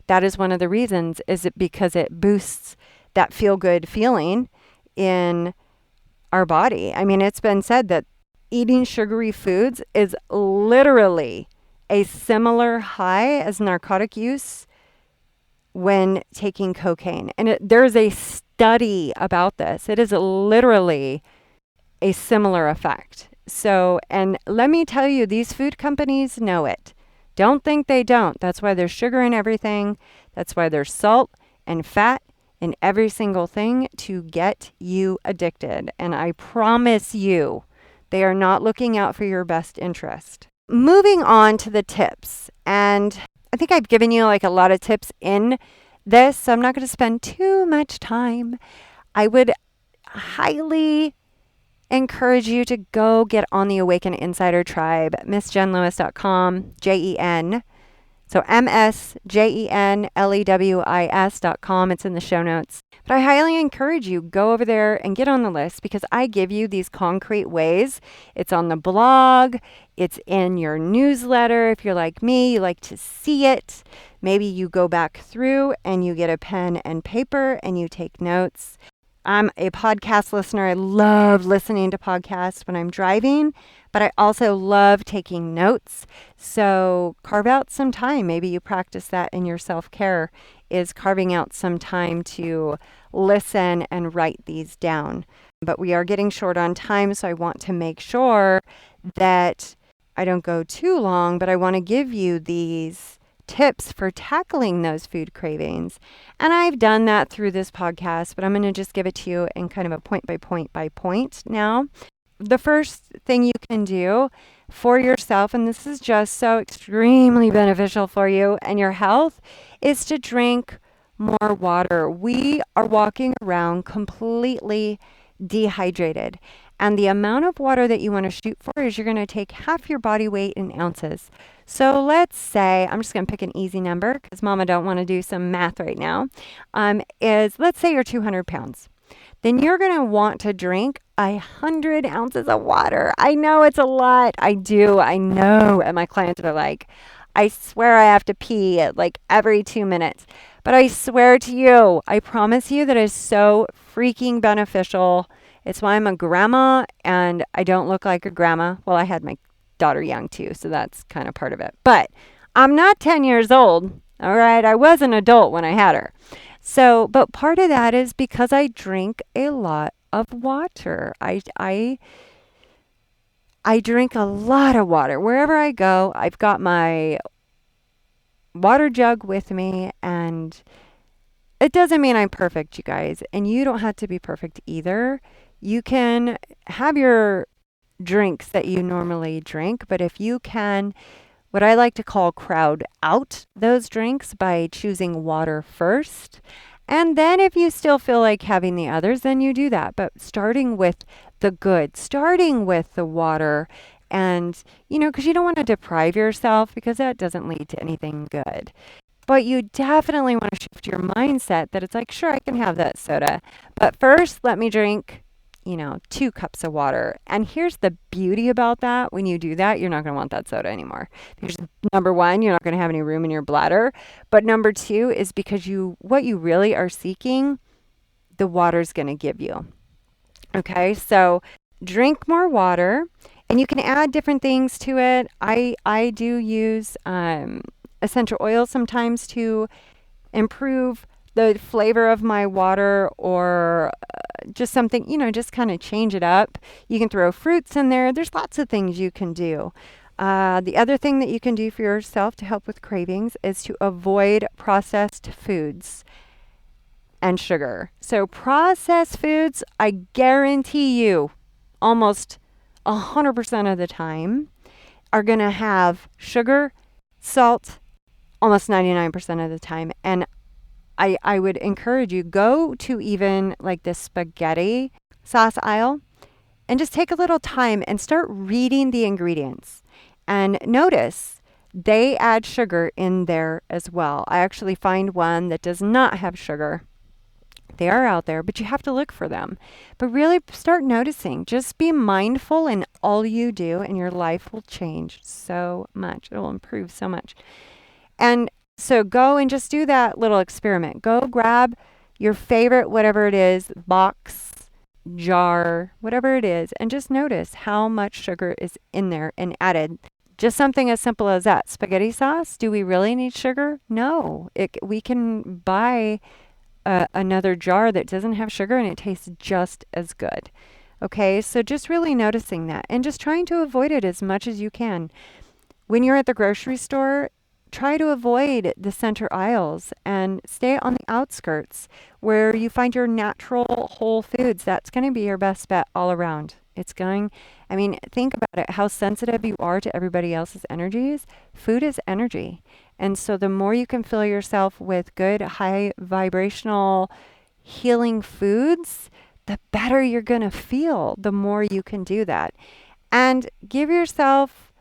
that is one of the reasons, is it because it boosts that feel-good feeling in our body. It's been said that eating sugary foods is literally a similar high as narcotic use when taking cocaine. And there's a study about this. It is literally a similar effect. So, and let me tell you, these food companies know it. Don't think they don't. That's why there's sugar in everything. That's why there's salt and fat in every single thing to get you addicted. And I promise you, they are not looking out for your best interest. Moving on to the tips. And I think I've given you like a lot of tips in this, so I'm not going to spend too much time. I would highly encourage you to go get on the Awaken Insider Tribe, MissJenLewis.com, JEN So msjenlewis.com. It's in the show notes. But I highly encourage you, go over there and get on the list because I give you these concrete ways. It's on the blog. It's in your newsletter. If you're like me, you like to see it. Maybe you go back through and you get a pen and paper and you take notes. I'm a podcast listener. I love listening to podcasts when I'm driving, but I also love taking notes. So carve out some time. Maybe you practice that in your self-care, is carving out some time to listen and write these down. But we are getting short on time, so I want to make sure that I don't go too long, but I want to give you these tips for tackling those food cravings. And I've done that through this podcast, but I'm going to just give it to you in kind of a point by point now. The first thing you can do for yourself, and this is just so extremely beneficial for you and your health, is to drink more water. We are walking around completely dehydrated. And the amount of water that you want to shoot for is you're going to take half your body weight in ounces. So let's say, I'm just going to pick an easy number because Mama don't want to do some math right now, let's say you're 200 pounds. Then you're going to want to drink 100 ounces of water. I know it's a lot. I do. I know. And my clients are like, I swear I have to pee at like every 2 minutes. But I swear to you, I promise you that is so freaking beneficial. It's why I'm a grandma and I don't look like a grandma. Well, I had my daughter young too, so that's kind of part of it. But I'm not 10 years old. All right. I was an adult when I had her. So, but part of that is because I drink a lot of water. I drink a lot of water. Wherever I go, I've got my water jug with me, and it doesn't mean I'm perfect, you guys. And you don't have to be perfect either. You can have your drinks that you normally drink, but if you can, what I like to call crowd out those drinks by choosing water first. And then if you still feel like having the others, then you do that. But starting with the good, starting with the water, and, because you don't want to deprive yourself because that doesn't lead to anything good. But you definitely want to shift your mindset that it's like, sure, I can have that soda. But first, let me drink 2 cups of water. And here's the beauty about that. When you do that, you're not going to want that soda anymore. Because number one, you're not going to have any room in your bladder. But number two is because what you really are seeking, the water's going to give you. Okay, so drink more water. And you can add different things to it. I do use essential oils sometimes to improve the flavor of my water, or just something, just kind of change it up. You can throw fruits in there. There's lots of things you can do. The other thing that you can do for yourself to help with cravings is to avoid processed foods and sugar. So processed foods, I guarantee you, almost 100% of the time, are going to have sugar, salt, almost 99% of the time. And I would encourage you, go to even like the spaghetti sauce aisle and just take a little time and start reading the ingredients. And notice they add sugar in there as well. I actually find one that does not have sugar. They are out there, but you have to look for them. But really start noticing. Just be mindful in all you do, and your life will change so much. It will improve so much. And so go and just do that little experiment. Go grab your favorite, whatever it is, box, jar, whatever it is, and just notice how much sugar is in there and added. Just something as simple as that. Spaghetti sauce, do we really need sugar? No. We can buy another jar that doesn't have sugar and it tastes just as good. Okay, so just really noticing that and just trying to avoid it as much as you can. When you're at the grocery store, try to avoid the center aisles and stay on the outskirts where you find your natural whole foods. That's going to be your best bet all around. Think about it, how sensitive you are to everybody else's energies. Food is energy. And so the more you can fill yourself with good, high vibrational, healing foods, the better you're going to feel, the more you can do that. And give yourself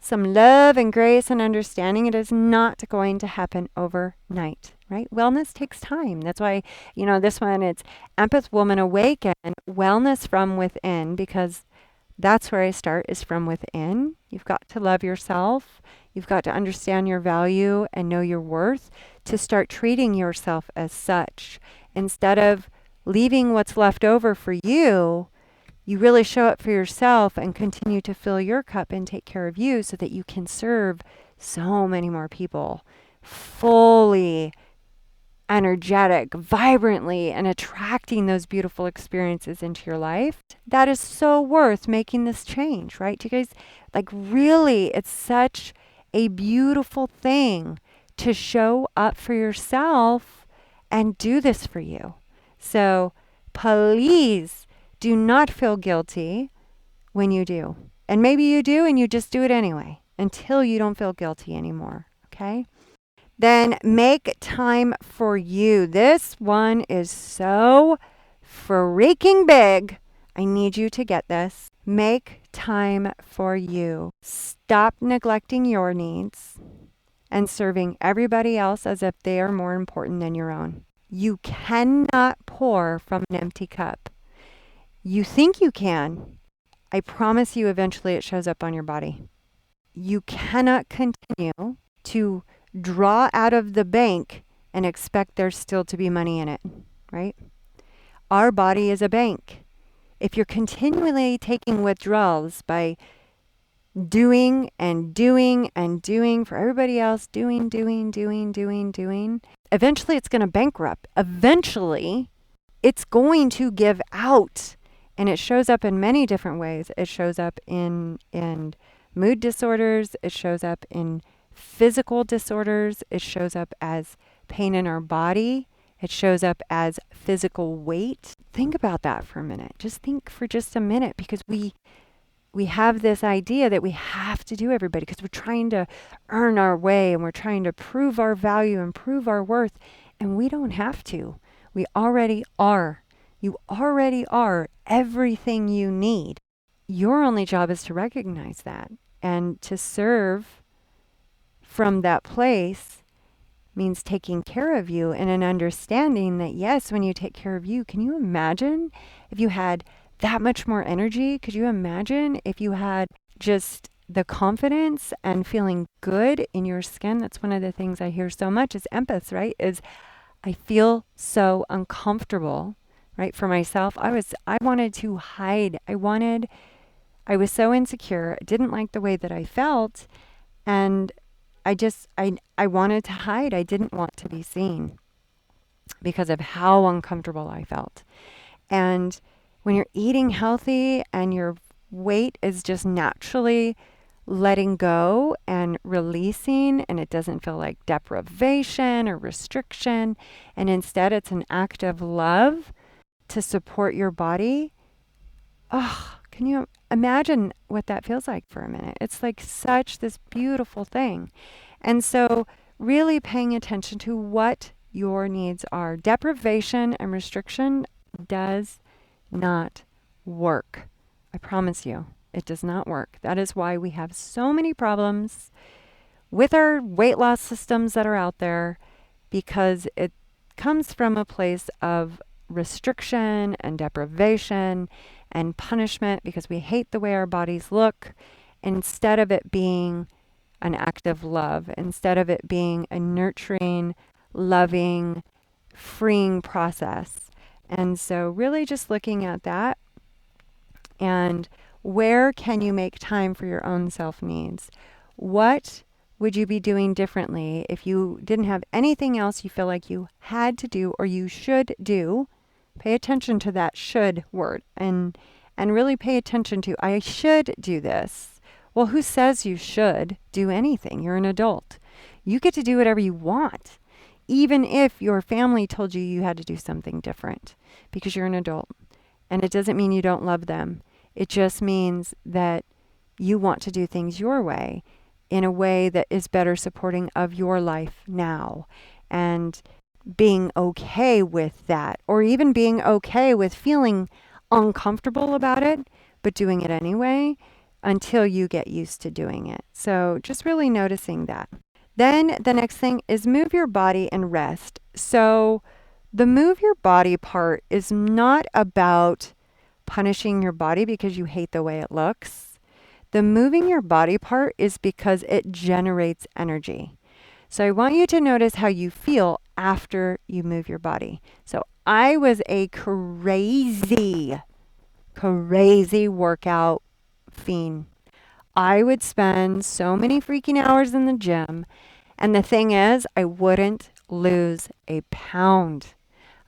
some love and grace and understanding. It is not going to happen overnight, right? Wellness takes time. That's why, this one, it's Empath Woman Awaken, wellness from within, because that's where I start, is from within. You've got to love yourself. You've got to understand your value and know your worth to start treating yourself as such. Instead of leaving what's left over for you, you really show up for yourself and continue to fill your cup and take care of you so that you can serve so many more people fully, energetic, vibrantly, and attracting those beautiful experiences into your life. That is so worth making this change, right? Do you guys, really, it's such a beautiful thing to show up for yourself and do this for you. So please do not feel guilty when you do. And maybe you do and you just do it anyway until you don't feel guilty anymore, okay? Then make time for you. This one is so freaking big. I need you to get this. Make time for you. Stop neglecting your needs and serving everybody else as if they are more important than your own. You cannot pour from an empty cup. You think you can. I promise you eventually it shows up on your body. You cannot continue to draw out of the bank and expect there still to be money in it, right? Our body is a bank. If you're continually taking withdrawals by doing and doing and doing for everybody else, doing, eventually it's going to bankrupt. Eventually it's going to give out. And it shows up in many different ways. It shows up in mood disorders. It shows up in physical disorders. It shows up as pain in our body. It shows up as physical weight. Think about that for a minute. Just think for just a minute, because we have this idea that we have to do everybody because we're trying to earn our way and we're trying to prove our value and prove our worth. And we don't have to. We already are. You already are everything you need. Your only job is to recognize that, and to serve from that place means taking care of you and an understanding that, yes, when you take care of you, can you imagine if you had that much more energy? Could you imagine if you had just the confidence and feeling good in your skin? That's one of the things I hear so much is empaths, right? Is I feel so uncomfortable, right? For myself, I wanted to hide. I was so insecure. I didn't like the way that I felt. And I wanted to hide. I didn't want to be seen because of how uncomfortable I felt. And when you're eating healthy and your weight is just naturally letting go and releasing, and it doesn't feel like deprivation or restriction, and instead it's an act of love to support your body. Oh, can you imagine what that feels like for a minute? It's like such this beautiful thing. And so really paying attention to what your needs are. Deprivation and restriction does not work. I promise you, it does not work. That is why we have so many problems with our weight loss systems that are out there, because it comes from a place of restriction and deprivation and punishment, because we hate the way our bodies look, instead of it being an act of love, instead of it being a nurturing, loving, freeing process. And so really just looking at that, and where can you make time for your own self needs? What would you be doing differently if you didn't have anything else you feel like you had to do or you should do? Pay attention to that should word, and really pay attention to, I should do this. Well, who says you should do anything? You're an adult. You get to do whatever you want, even if your family told you you had to do something different, because you're an adult. And it doesn't mean you don't love them. It just means that you want to do things your way, in a way that is better supporting of your life now. And being okay with that, or even being okay with feeling uncomfortable about it, but doing it anyway. until you get used to doing it. So just really noticing that. Then the next thing is move your body and rest. So the move your body part is not about punishing your body because you hate the way it looks. The moving your body part is because it generates energy. So I want you to notice how you feel after you move your body. So I was a crazy workout fiend. I would spend so many freaking hours in the gym. And the thing is, I wouldn't lose a pound.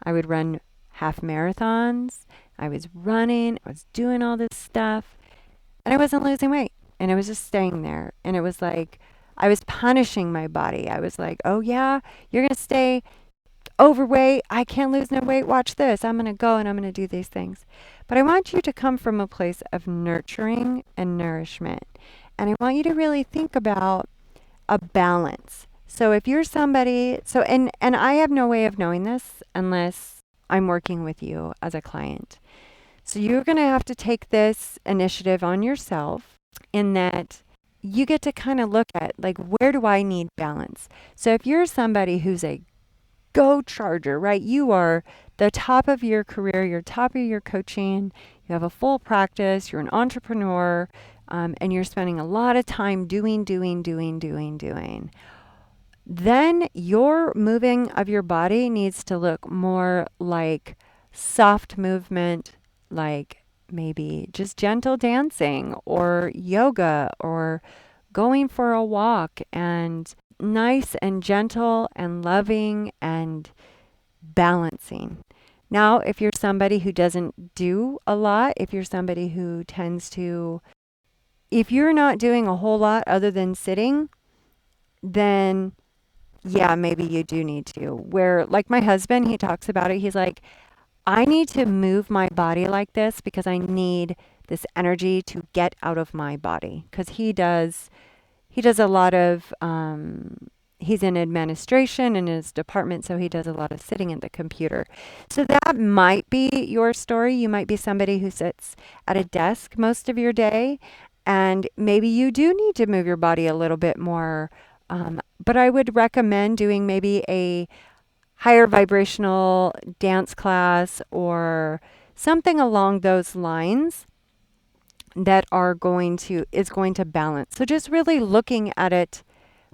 I would run half marathons. I was running. I was doing all this stuff. And I wasn't losing weight. And I was just staying there. And it was like, I was punishing my body. I was like, oh yeah, you're going to stay overweight. I can't lose no weight. Watch this. I'm going to go and I'm going to do these things. But I want you to come from a place of nurturing and nourishment. And I want you to really think about a balance. So if you're somebody, and I have no way of knowing this unless I'm working with you as a client. So you're going to have to take this initiative on yourself in that you get to kind of look at, like, where do I need balance? So if you're somebody who's a go charger, right? You are the top of your career, you're top of your coaching, you have a full practice, you're an entrepreneur, and you're spending a lot of time doing. Then your moving of your body needs to look more like soft movement, like maybe just gentle dancing or yoga or going for a walk, and nice and gentle and loving and balancing. Now, if you're somebody who doesn't do a lot, if you're somebody who tends to, if you're not doing a whole lot other than sitting, then yeah, maybe you do need to. Where, like my husband, he talks about it. He's like, I need to move my body like this because I need this energy to get out of my body. Because he does a lot of, he's in administration in his department, so he does a lot of sitting at the computer. So that might be your story. You might be somebody who sits at a desk most of your day, and maybe you do need to move your body a little bit more. But I would recommend doing maybe a higher vibrational dance class or something along those lines that is going to balance. So just really looking at it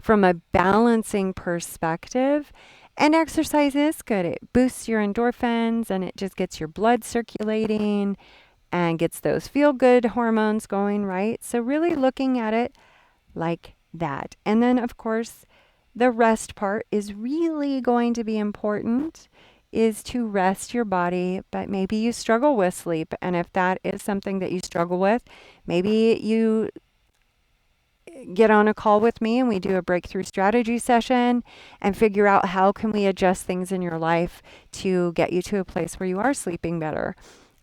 from a balancing perspective. And exercise is good. It boosts your endorphins and it just gets your blood circulating and gets those feel good hormones going, right? So really looking at it like that. And then of course, the rest part is really going to be important, is to rest your body, but maybe you struggle with sleep. And if that is something that you struggle with, maybe you get on a call with me and we do a breakthrough strategy session and figure out how can we adjust things in your life to get you to a place where you are sleeping better.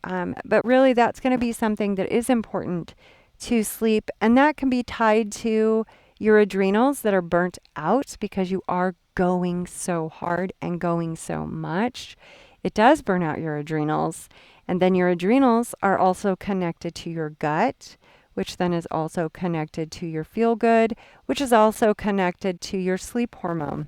But really that's going to be something that is important to sleep, and that can be tied to your adrenals that are burnt out because you are going so hard and going so much. It does burn out your adrenals. And then your adrenals are also connected to your gut, which then is also connected to your feel good, which is also connected to your sleep hormone.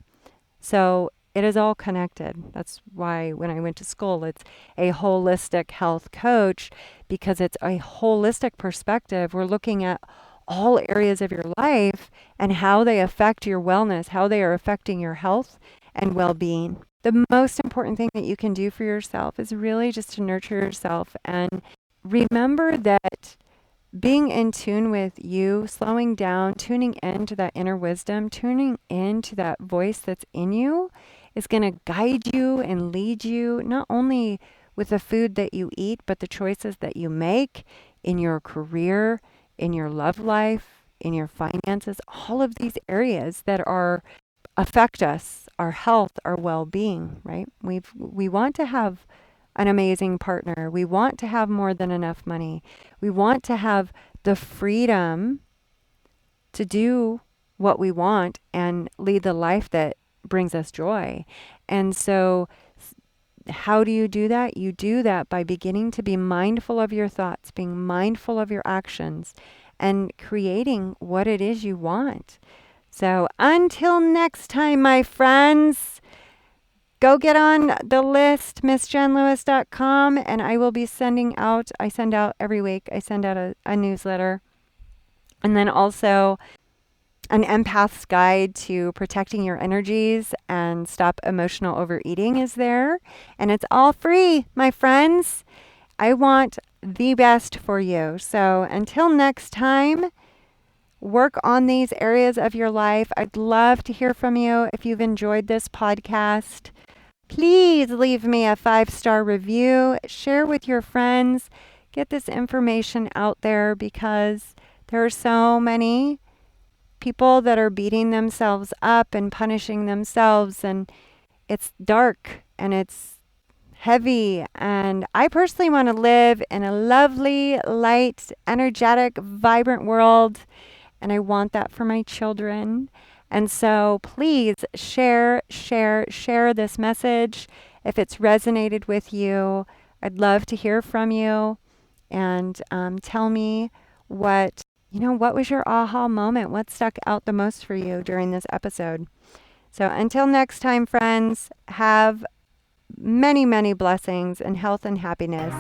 So it is all connected. That's why when I went to school, it's a holistic health coach, because it's a holistic perspective. We're looking at all areas of your life and how they affect your wellness, how they are affecting your health and well-being. The most important thing that you can do for yourself is really just to nurture yourself and remember that being in tune with you, slowing down, tuning into that inner wisdom, tuning into that voice that's in you is going to guide you and lead you not only with the food that you eat, but the choices that you make in your career, in your love life, in your finances, all of these areas that affect us, our health, our well-being, right? We want to have an amazing partner. We want to have more than enough money. We want to have the freedom to do what we want and lead the life that brings us joy. And so how do you do that? You do that by beginning to be mindful of your thoughts, being mindful of your actions, and creating what it is you want. So until next time, my friends, go get on the list, missjenlewis.com, and I will be I send out every week, I send out a newsletter. And then also an empath's guide to protecting your energies and stop emotional overeating is there. And it's all free, my friends. I want the best for you. So until next time, work on these areas of your life. I'd love to hear from you. If you've enjoyed this podcast, please leave me a 5-star review. Share with your friends. Get this information out there because there are so many people that are beating themselves up and punishing themselves, and it's dark and it's heavy. And I personally want to live in a lovely, light, energetic, vibrant world, and I want that for my children. And so please share this message if it's resonated with you. I'd love to hear from you, and tell me what was your aha moment? What stuck out the most for you during this episode? So until next time, friends, have many, many blessings and health and happiness.